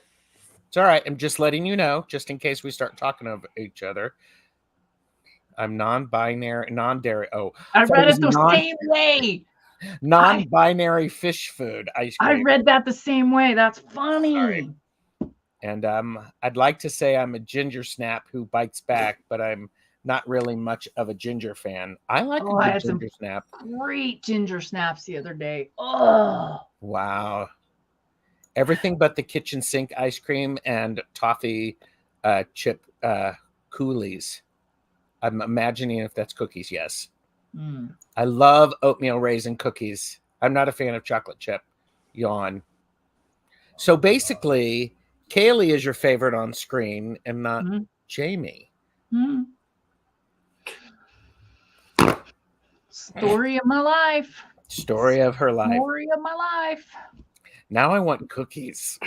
It's all right. I'm just letting you know, just in case we start talking of each other. I'm non-binary, non-dairy. Oh, I read it the same way. Non-binary fish food ice cream. I read that the same way. That's funny. Sorry. And I'd like to say I'm a ginger snap who bites back, but I'm not really much of a ginger fan. I like a good ginger snap. Great ginger snaps the other day. Oh, wow. Everything but the kitchen sink ice cream and toffee chip coulis. I'm imagining if that's cookies, yes. I love oatmeal raisin cookies. I'm not a fan of chocolate chip. Yawn. So basically, Caleigh is your favorite on screen and not Jamie. Story of my life. Story of her life. Story of my life. Now I want cookies.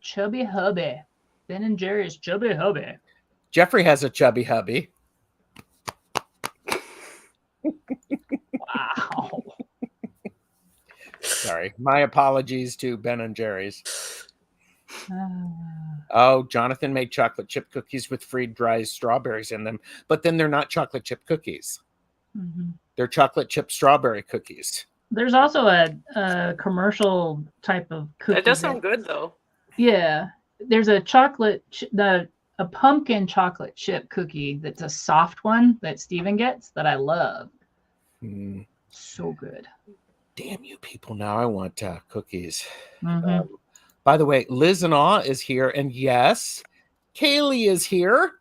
Chubby hubby. Ben and Jerry's chubby hubby. Jeffrey has a chubby hubby. Wow. Sorry. My apologies to Ben and Jerry's. Oh, Jonathan made chocolate chip cookies with freeze-dried strawberries in them, but then they're not chocolate chip cookies. They're chocolate chip strawberry cookies. There's also a commercial type of cookie. It does sound good, though. Yeah. There's a a pumpkin chocolate chip cookie that's a soft one that Steven gets that I love. So good. Damn you people. Now I want cookies. By the way, Liz and Awe is here. And yes, Caleigh is here.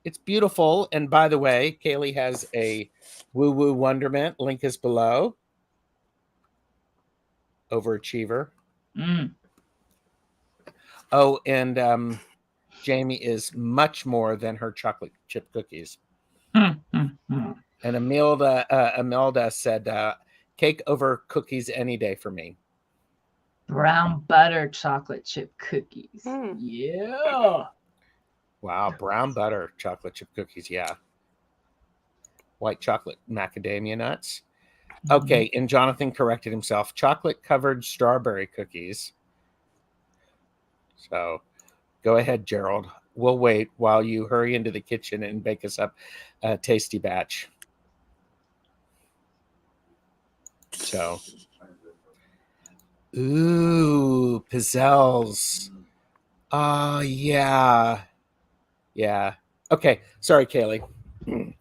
It's beautiful. And by the way, Caleigh has a woo-woo wonderment. Link is below. Overachiever. Oh, and Jamie is much more than her chocolate chip cookies. And Imelda said, cake over cookies any day for me. Brown butter chocolate chip cookies. Yeah. Wow, brown butter chocolate chip cookies. Yeah. White chocolate macadamia nuts. Okay, and Jonathan corrected himself. Chocolate covered strawberry cookies. So go ahead, Gerald. we'll wait while you hurry into the kitchen and bake us up a tasty batch. So, ooh, pizzelles. Oh, yeah. Yeah. Okay. Sorry, Caleigh.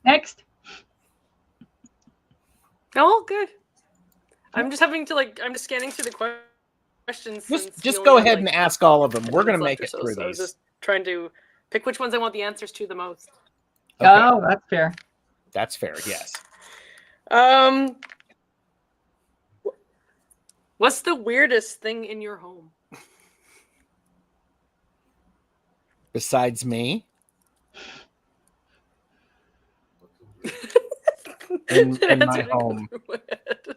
Next. Oh, good. I'm just having to I'm just scanning through the questions. Just go ahead and ask all of them. We're going to make it so, through so I was these. just trying to pick which ones I want the answers to the most. Okay. Oh, that's fair. That's fair. Yes. What's the weirdest thing in your home? Besides me? in my home. Weirdest.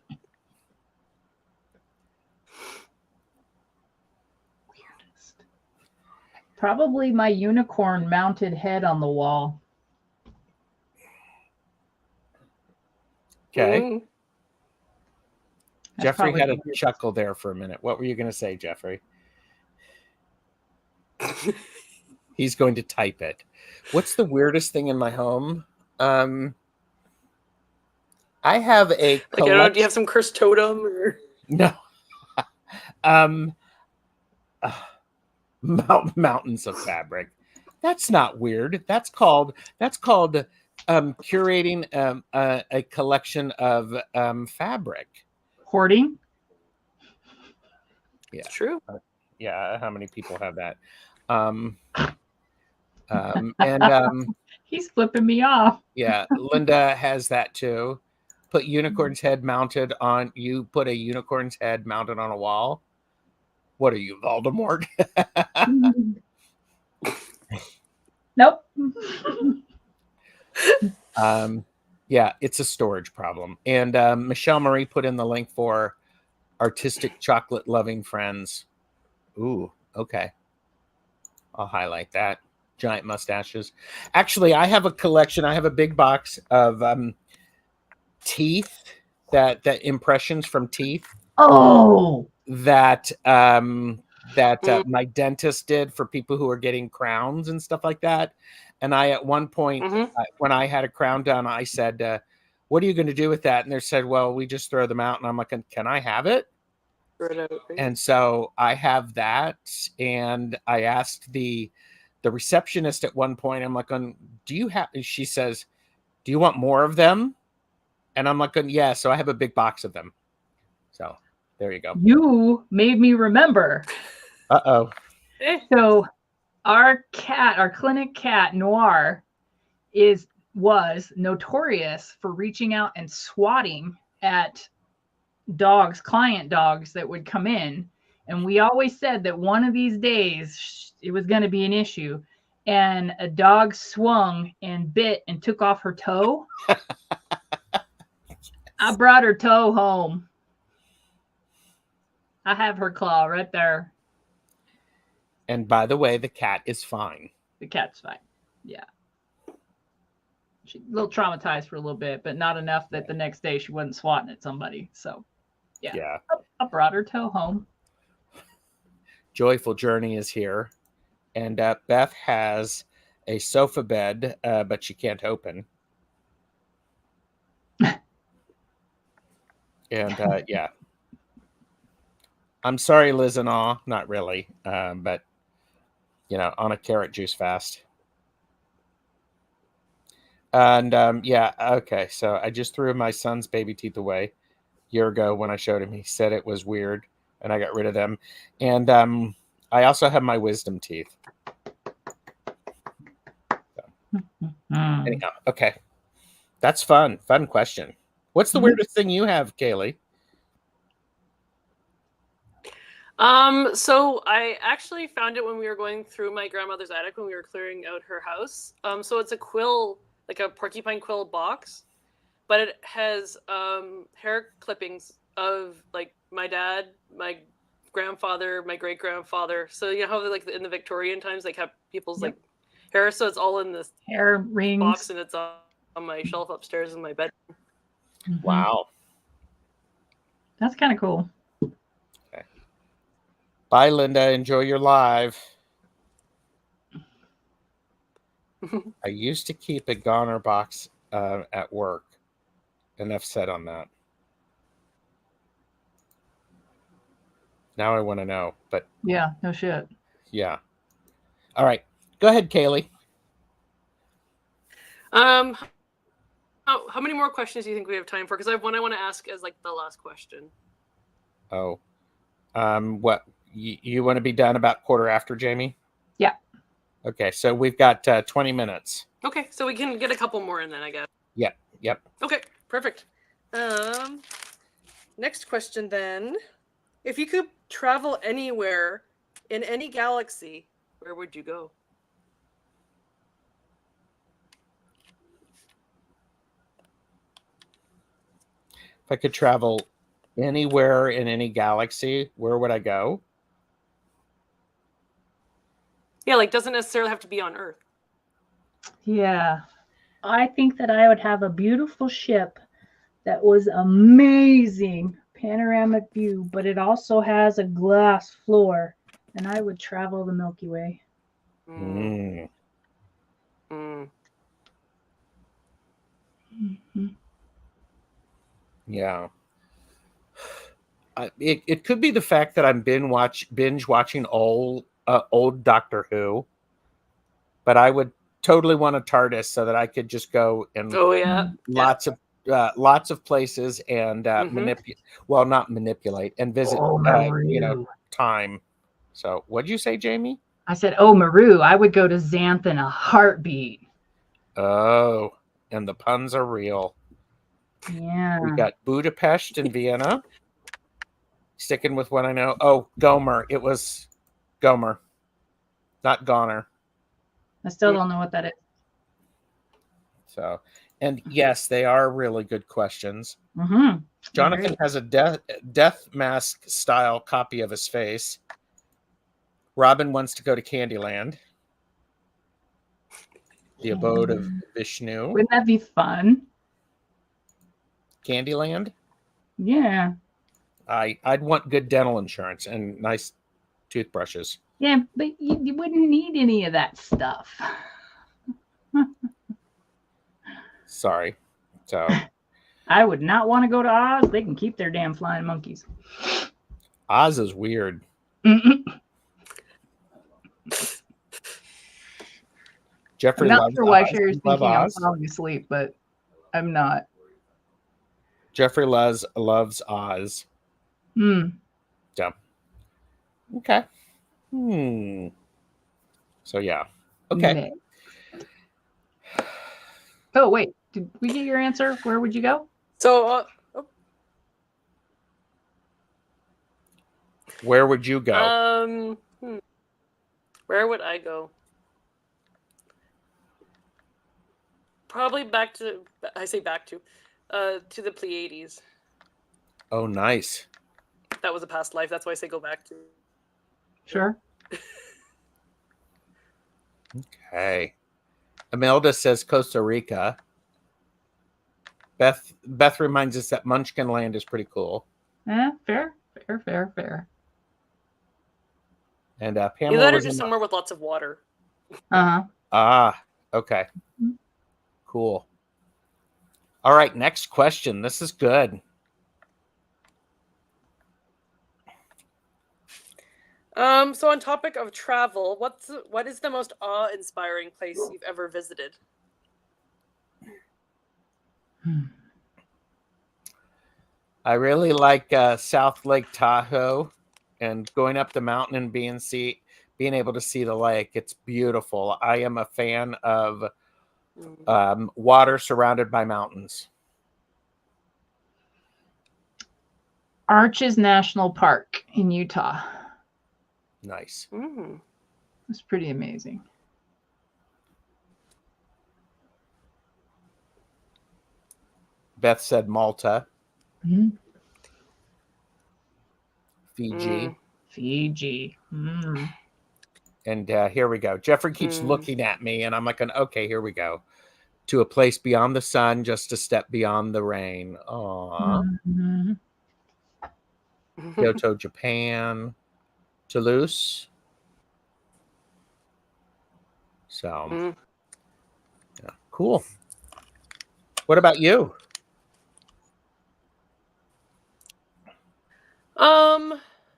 Probably my unicorn mounted head on the wall. Okay. Mm. Jeffrey had a chuckle there for a minute. What were you going to say, Jeffrey? He's going to type it. What's the weirdest thing in my home? I have a I don't know, do you have some cursed totem or no? Mountains of fabric. That's not weird. That's called curating a collection of fabric. Hoarding. Yeah, it's true. Yeah, how many people have that? And he's flipping me off. Yeah, Linda has that too. Put unicorn's head mounted on. You put a unicorn's head mounted on a wall. What are you, Voldemort? Nope. Yeah, it's a storage problem. And Michelle Marie put in the link for artistic chocolate loving friends. Ooh, okay. I'll highlight that. Giant mustaches. Actually, I have a collection. I have a big box of teeth, that impressions from teeth. Oh, That my dentist did for people who are getting crowns and stuff like that. And I, at one point, when I had a crown done, I said, what are you going to do with that? And they said, well, we just throw them out. And I'm like, can I have it? And so I have that. And I asked the receptionist at one point, I'm like, do you have, she says, do you want more of them? And I'm like, yeah. So I have a big box of them. So there you go. You made me remember. Uh-oh. So our clinic cat, Noir, was notorious for reaching out and swatting at client dogs that would come in. And we always said that one of these days it was going to be an issue. And a dog swung and bit and took off her toe. I brought her toe home. I have her claw right there. And by the way, the cat is fine. The cat's fine. Yeah. She's a little traumatized for a little bit, but not enough that the next day she wasn't swatting at somebody. So, yeah. I brought her toe home. Joyful Journey is here. And Beth has a sofa bed, but she can't open. And yeah. I'm sorry, Liz and all. Not really. But, on a carrot juice fast. And yeah, okay. So I just threw my son's baby teeth away a year ago when I showed him. He said it was weird, and I got rid of them. And I also have my wisdom teeth. So. Anyhow, okay. That's fun. Fun question. What's the weirdest thing you have, Caleigh? So I actually found it when we were going through my grandmother's attic when we were clearing out her house. So it's a quill, like a porcupine quill box, but it has hair clippings of like my dad, my grandfather, my great grandfather. So you know how like in the Victorian times they kept people's like hair, so it's all in this hair rings box, and it's on my shelf upstairs in my bedroom. Wow, that's kind of cool. Bye, Linda. Enjoy your live. I used to keep a goner box at work. Enough said on that. Now I want to know, but Yeah, no shit. yeah. All right. Go ahead, Caleigh. How many more questions do you think we have time for? Because I have one I want to ask as like the last question. Oh, what you want to be done about quarter after, Jamie? Yeah. Okay, so we've got 20 minutes. Okay, so we can get a couple more in then, I guess. Yep. Okay, perfect. Next question then. If you could travel anywhere in any galaxy, where would you go? If I could travel anywhere in any galaxy, where would I go? Yeah, like doesn't necessarily have to be on Earth. Yeah. I think that I would have a beautiful ship that was amazing panoramic view, but it also has a glass floor, and I would travel the Milky Way. Mm. Mm. Mhm. Yeah. It could be the fact that I'm binge watching old Doctor Who, but I would totally want a TARDIS so that I could just go and Oh yeah. lots of places and not manipulate and visit Oh, Maru. time. So what'd you say, Jamie? I said, oh, Maru, I would go to Xanth in a heartbeat. Oh, and the puns are real. Yeah. We got Budapest and Vienna. Sticking with what I know. Oh, Gomer. It was Gomer, not Goner. I still don't know what that is. So, and yes, they are really good questions. Mm-hmm. Jonathan has a death mask style copy of his face. Robin wants to go to Candyland, the abode of Vishnu. Wouldn't that be fun? Candyland? Yeah. I'd want good dental insurance and nice toothbrushes. Yeah, but you wouldn't need any of that stuff. Sorry. So I would not want to go to Oz. They can keep their damn flying monkeys. Oz is weird. Jeffrey I'm not loves sure why Oz. Sherry's Love thinking I'm Oz. falling asleep, but I'm not. Jeffrey loves Oz. Hmm. Yeah. Okay. So yeah. Okay. Next. Oh wait, did we get your answer? Where would you go? So Where would you go? where would I go? Probably back to the Pleiades. Oh, nice. That was a past life. That's why I say go back to. Sure. Okay. Imelda says Costa Rica. Beth reminds us that Munchkin Land is pretty cool. Fair. And Pamela Either was just somewhere with lots of water. Uh-huh. Ah, okay. Cool. All right, next question. This is good. So on topic of travel, what is the most awe-inspiring place you've ever visited? I really like South Lake Tahoe and going up the mountain and being able to see the lake. It's beautiful. I am a fan of water surrounded by mountains. Arches National Park in Utah. Nice. It's pretty amazing. Beth said Malta. Mm-hmm. Fiji. Mm. And here we go. Jeffrey keeps looking at me, and I'm like, okay, here we go. To a place beyond the sun, just a step beyond the rain. Aww. Mm-hmm. Kyoto, Japan. Toulouse. So, Cool. What about you?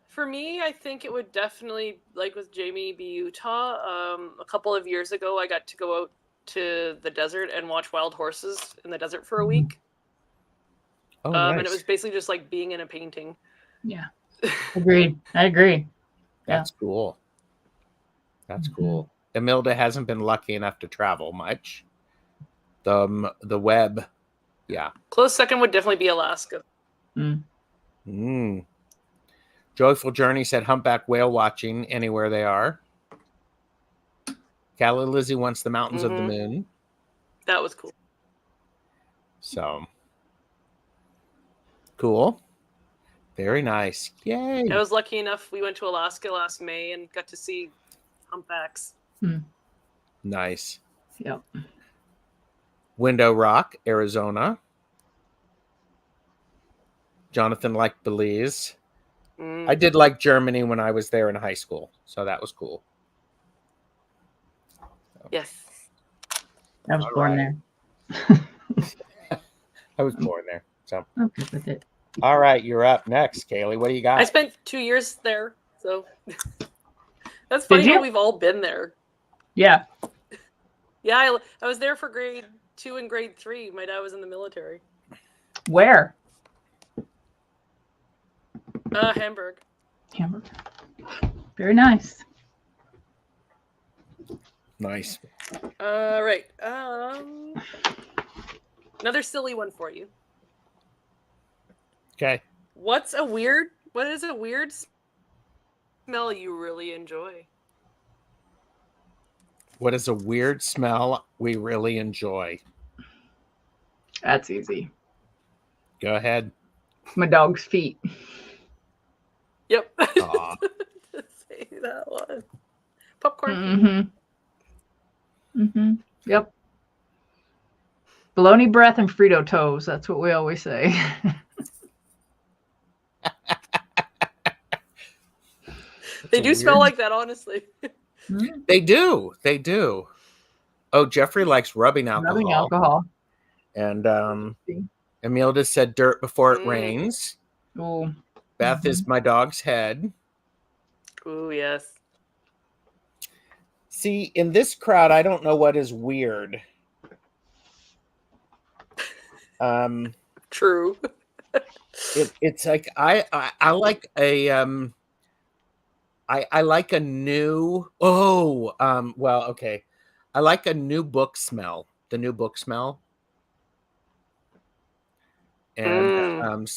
For me, I think it would definitely, like with Jamie, be Utah. A couple of years ago, I got to go out to the desert and watch wild horses in the desert for a week. Oh, nice. And it was basically just like being in a painting. Yeah. Agreed. I agree. That's cool. That's cool. Imelda hasn't been lucky enough to travel much. The web, yeah. Close second would definitely be Alaska. Joyful Journey said humpback whale watching anywhere they are. Caleigh Lizzie wants the mountains of the moon. That was cool. So cool. Very nice. Yay. I was lucky enough. We went to Alaska last May and got to see humpbacks. Nice. Yep. Window Rock, Arizona. Jonathan liked Belize. I did like Germany when I was there in high school, so that was cool. Yes. I was born there. I was born there. So I'm good with it. all right, you're up next, Caleigh. What do you got? I spent 2 years there, so that's funny how we've all been there. Yeah. Yeah, I was there for grade 2 and grade 3. My dad was in the military. Where? Hamburg. Hamburg. Very nice. Nice. Right. Another silly one for you. Okay. What is a weird smell you really enjoy? What is a weird smell we really enjoy? That's easy. Go ahead. My dog's feet. Yep. Aw. Say that one. Popcorn. Yep. Bologna breath and Frito toes. That's what we always say. They do smell like that, honestly. They do. They do. Oh, Jeffrey likes rubbing alcohol. Rubbing alcohol. And Emil just said dirt before it rains. Oh. Beth is my dog's head. Ooh, yes. See, in this crowd, I don't know what is weird. True. It's like I like a I like a new okay. I like a new book smell. The new book smell. And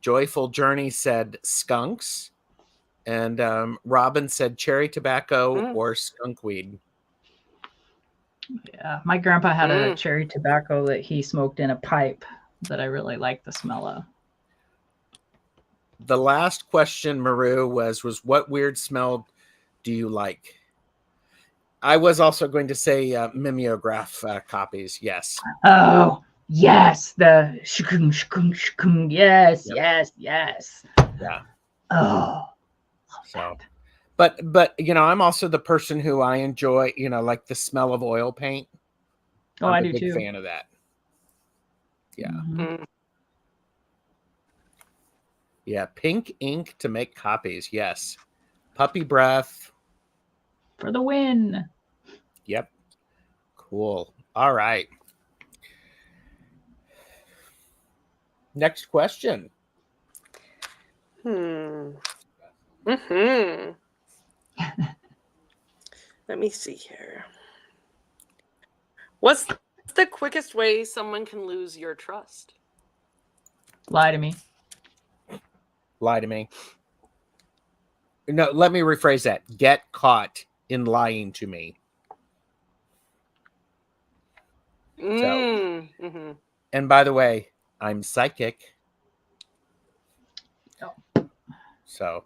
Joyful Journey said skunks. And Robin said cherry tobacco or skunk weed. Yeah, my grandpa had a cherry tobacco that he smoked in a pipe that I really liked the smell of. The last question, Maru, was what weird smell do you like? I was also going to say mimeograph copies. Yes. Oh, yes. The shkung, shkung, shkung. Yes, yes. Yeah. Oh. So, but I'm also the person who I enjoy, like the smell of oil paint. Oh, I'm I a do big too. fan of that. Yeah. Yeah. Pink ink to make copies. Yes. Puppy breath. For the win. Yep. Cool. All right. Next question. Let me see here. What's the quickest way someone can lose your trust? Lie to me. Lie to me. No, let me rephrase that. Get caught in lying to me. So, and by the way, I'm psychic. Oh. So,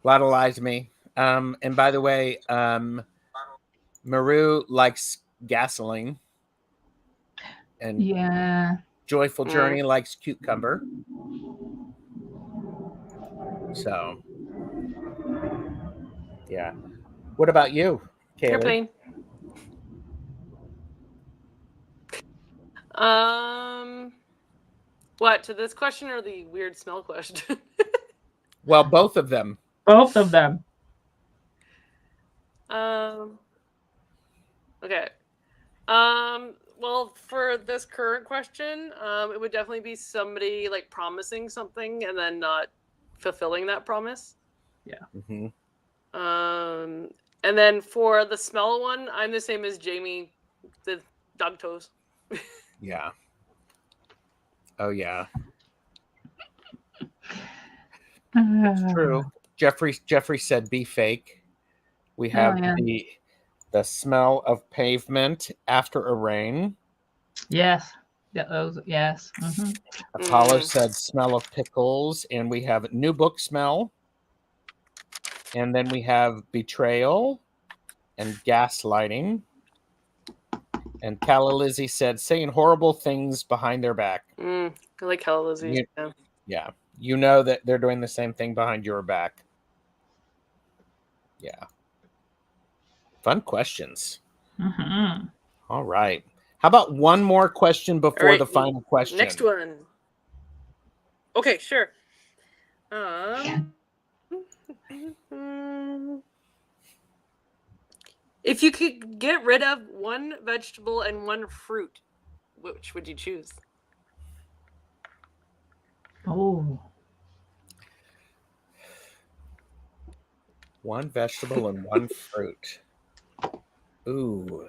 a lot of lies to me. And by the way, Maru likes gasoline. And Joyful Journey likes cucumber. So, yeah. What about you, Caleigh? Airplane. What, to this question or the weird smell question? Well, both of them. Both of them. Okay. Well, for this current question, it would definitely be somebody like promising something and then not fulfilling that promise. Yeah. Mm-hmm. And then for the smell one, I'm the same as Jamie, the dog toes. Yeah. Oh yeah. It's true. Jeffrey said be fake. We have yeah. the smell of pavement after a rain. Yes. Yeah, those. Yes. Mm-hmm. Apollo said smell of pickles, and we have new book smell. And then we have betrayal and gaslighting. And Caleigh said saying horrible things behind their back. I like Caleigh. Yeah. Yeah. You know that they're doing the same thing behind your back. Yeah. Fun questions. Mm-hmm. All right. How about one more question before right, the final question? Next one. Okay, sure. If you could get rid of one vegetable and one fruit, which would you choose? Oh. One vegetable and one fruit. Ooh.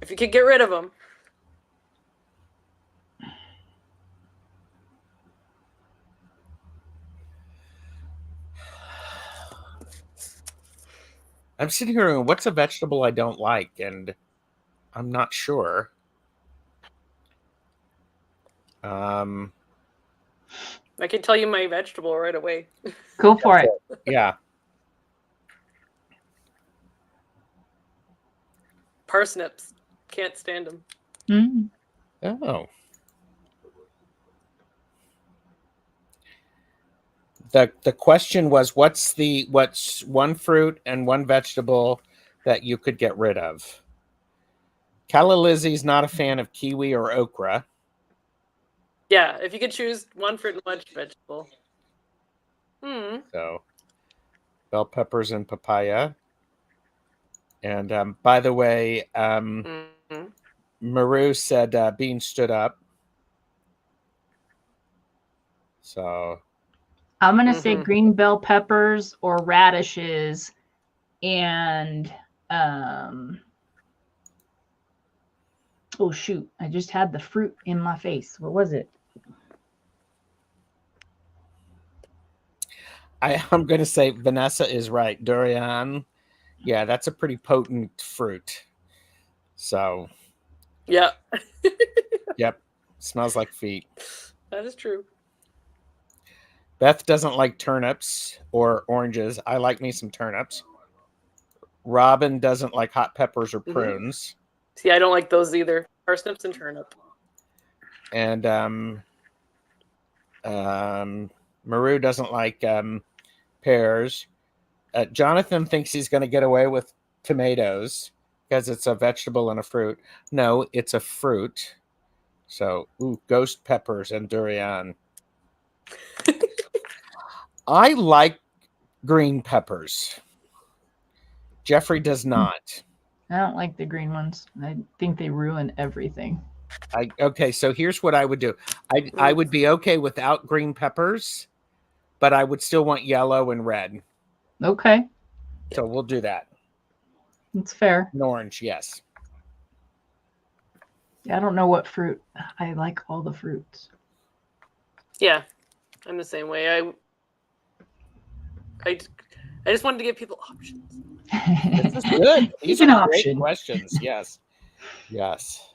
If you could get rid of them. I'm sitting here going, what's a vegetable I don't like? And I'm not sure. I can tell you my vegetable right away. Go for it. Yeah. Parsnips. Can't stand them. Mm. Oh. The question was what's one fruit and one vegetable that you could get rid of? Caleigh not a fan of kiwi or okra. Yeah, if you could choose one fruit and one vegetable. So bell peppers and papaya. And by the way, Maru said being stood up. So I'm gonna say green bell peppers or radishes, and oh shoot, I just had the fruit in my face. What was it? I'm going to say Vanessa is right. Durian. Yeah, that's a pretty potent fruit. So. Yeah. Yep. Smells like feet. That is true. Beth doesn't like turnips or oranges. I like me some turnips. Robin doesn't like hot peppers or prunes. See, I don't like those either. Parsnips and turnip. And Maru doesn't like pears. Jonathan thinks he's going to get away with tomatoes because it's a vegetable and a fruit. No, it's a fruit. So, ghost peppers and durian. I like green peppers. Jeffrey does not. I don't like the green ones. I think they ruin everything. Okay, so here's what I would do. I would be okay without green peppers, but I would still want yellow and red. Okay. So we'll do that. It's fair. And orange, yes. I don't know what fruit. I like all the fruits. Yeah, I'm the same way. I just wanted to give people options. This is good. These are great questions. Yes. Yes.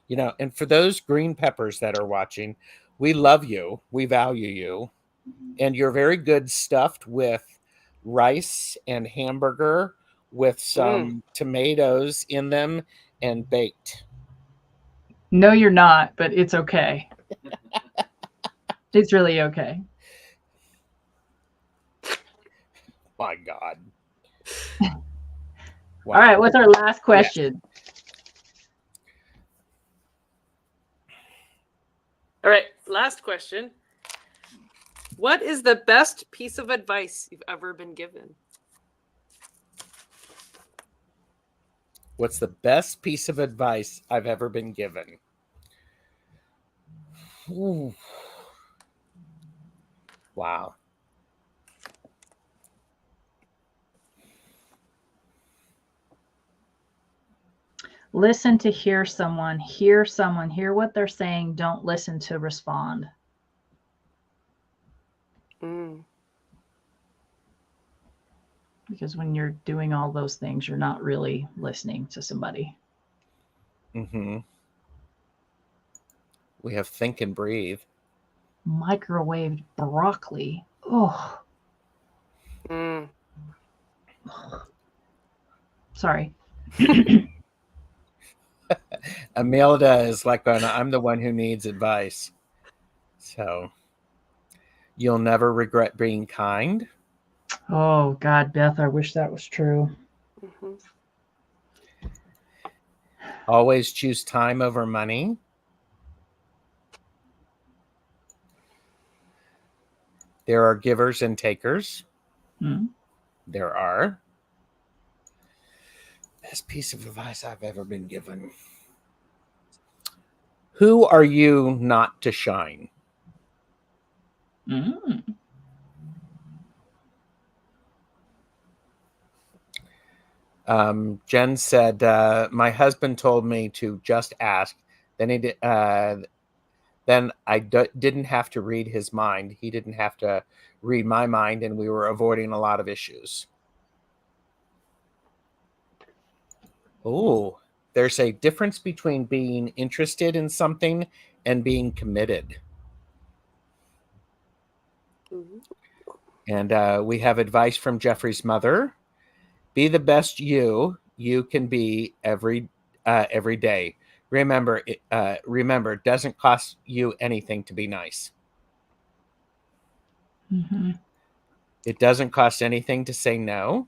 You know, and for those green peppers that are watching, we love you. We value you. And you're very good stuffed with rice and hamburger with some tomatoes in them and baked. No, you're not, but it's okay. It's really okay. My God. Wow. All right, what's our last question? All right, last question. What is the best piece of advice you've ever been given? What's the best piece of advice I've ever been given? Ooh. Wow. Listen to hear someone, hear what they're saying. Don't listen to respond. Because when you're doing all those things, you're not really listening to somebody. Mm-hmm. We have think and breathe. Microwaved broccoli. Oh. Sorry. Amelda is like, I'm the one who needs advice. So, you'll never regret being kind. Oh, God, Beth, I wish that was true. Mm-hmm. Always choose time over money. There are givers and takers. There are. Best piece of advice I've ever been given. Who are you not to shine? Jen said, my husband told me to just ask. Then I didn't have to read his mind. He didn't have to read my mind, and we were avoiding a lot of issues. Oh, there's a difference between being interested in something and being committed. And we have advice from Jeffrey's mother. Be the best you can be every day. Remember, it doesn't cost you anything to be nice. It doesn't cost anything to say no.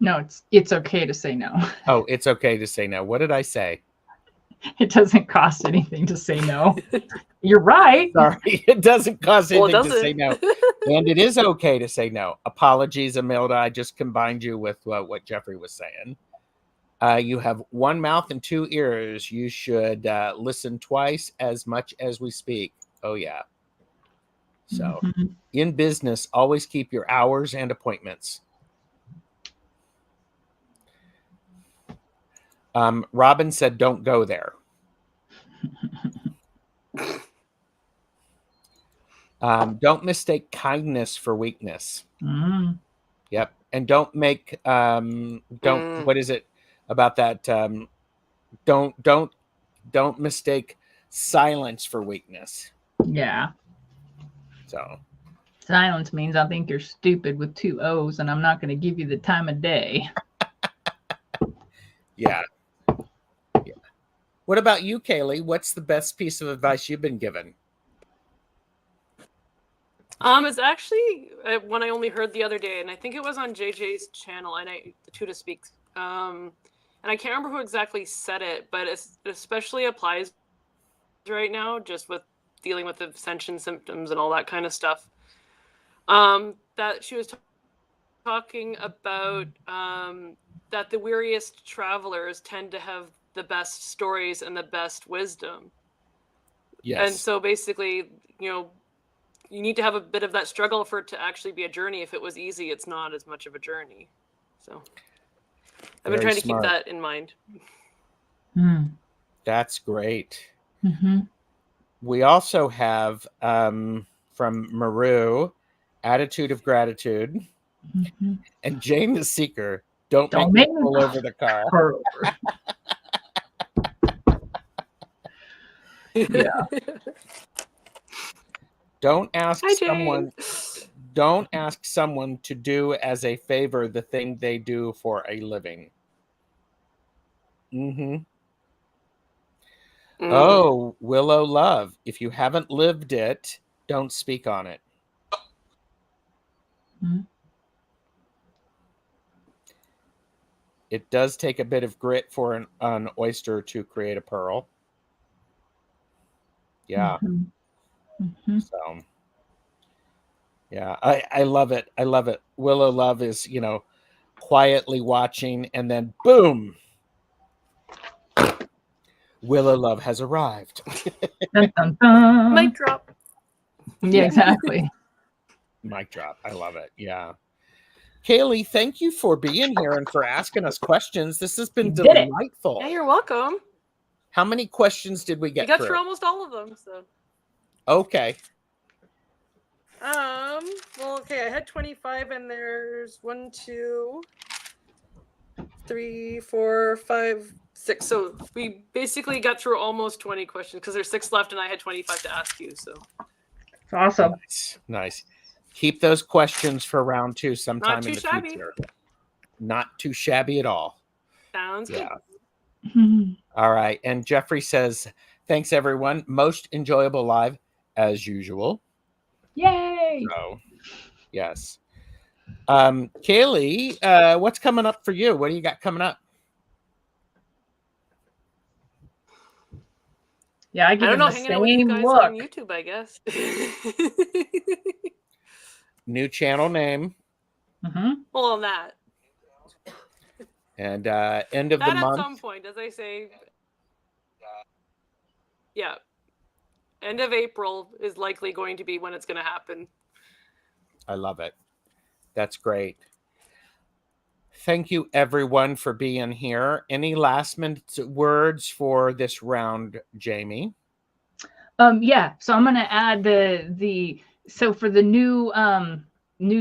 No, it's okay to say no. Oh, it's okay to say no. What did I say? It doesn't cost anything to say no. You're right. Sorry, it doesn't cost anything to say doesn't. no. And it is okay to say no. Apologies, Imelda. I just combined you with what Jeffrey was saying. You have one mouth and two ears. You should listen twice as much as we speak. Oh, yeah. So, in business, always keep your hours and appointments. Robin said, don't go there. Don't mistake kindness for weakness. Yep. And don't make, what is it about that? Don't mistake silence for weakness. Yeah. So. Silence means I think you're stupid with 2 O's and I'm not going to give you the time of day. Yeah. What about you, Caleigh? What's the best piece of advice you've been given? It's actually one I only heard the other day, and I think it was on JJ's channel, and to speak. And I can't remember who exactly said it, but it especially applies right now, just with dealing with ascension symptoms and all that kind of stuff. That she was talking about that the weariest travelers tend to have the best stories and the best wisdom. Yes. And so basically, you need to have a bit of that struggle for it to actually be a journey. If it was easy, it's not as much of a journey. So I've been trying to keep that in mind. That's great. We also have from Maru, Attitude of Gratitude, and Jane the Seeker, don't make me pull over the car. Yeah. Don't ask someone to do as a favor the thing they do for a living. Oh, Willow Love, if you haven't lived it, don't speak on it. It does take a bit of grit for an oyster to create a pearl. Yeah. Mhm. Mhm. So, yeah, I love it. I love it. Willow Love is, quietly watching, and then boom, Willow Love has arrived. Dun, dun, dun. Mic drop. Yeah, exactly. Mic drop. I love it. Yeah. Caleigh, thank you for being here and for asking us questions. This has been You did it. delightful. Yeah, you're welcome. How many questions did we We get got through? through almost all of them. So. Okay. Well, okay, I had 25, and there's 1, 2, 3, 4, 5, 6. So we basically got through almost 20 questions because there's 6 left, and I had 25 to ask you. So It's awesome. Nice. Nice. Keep those questions for round 2 sometime Not in too the shabby. future. Not too shabby at all. Sounds good. Yeah. Mhm. All right. And Jeffrey says, thanks, everyone. Most enjoyable live as usual. Yay! So, yes. Caleigh, what's coming up for you? What do you got coming up? Yeah, I I give don't him know, the hanging out with you same guys look. on YouTube, I guess. New channel name. Mhm. Well, on that. And end of the That at month. some point, as I say. Yeah. End of April is likely going to be when it's going to happen. I love it. That's great. Thank you, everyone, for being here. Any last minute words for this round, Jamie? Yeah, so I'm gonna add so for the new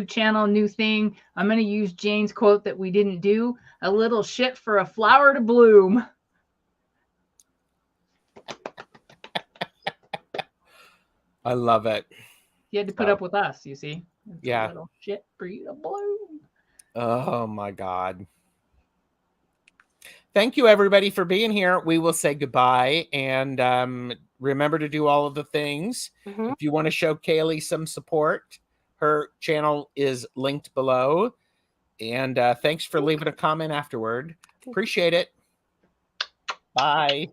channel, new thing, I'm gonna use Jane's quote that we didn't do: a little shit for a flower to bloom. I love it. You had to put up with us, you see. It's Yeah. a little shit for you to bloom. Oh my God. Thank you, everybody, for being here. We will say goodbye, and remember to do all of the things. Mhm. If you want to show Caleigh some support, her channel is linked below. And thanks for leaving a comment afterward. Appreciate it. Bye.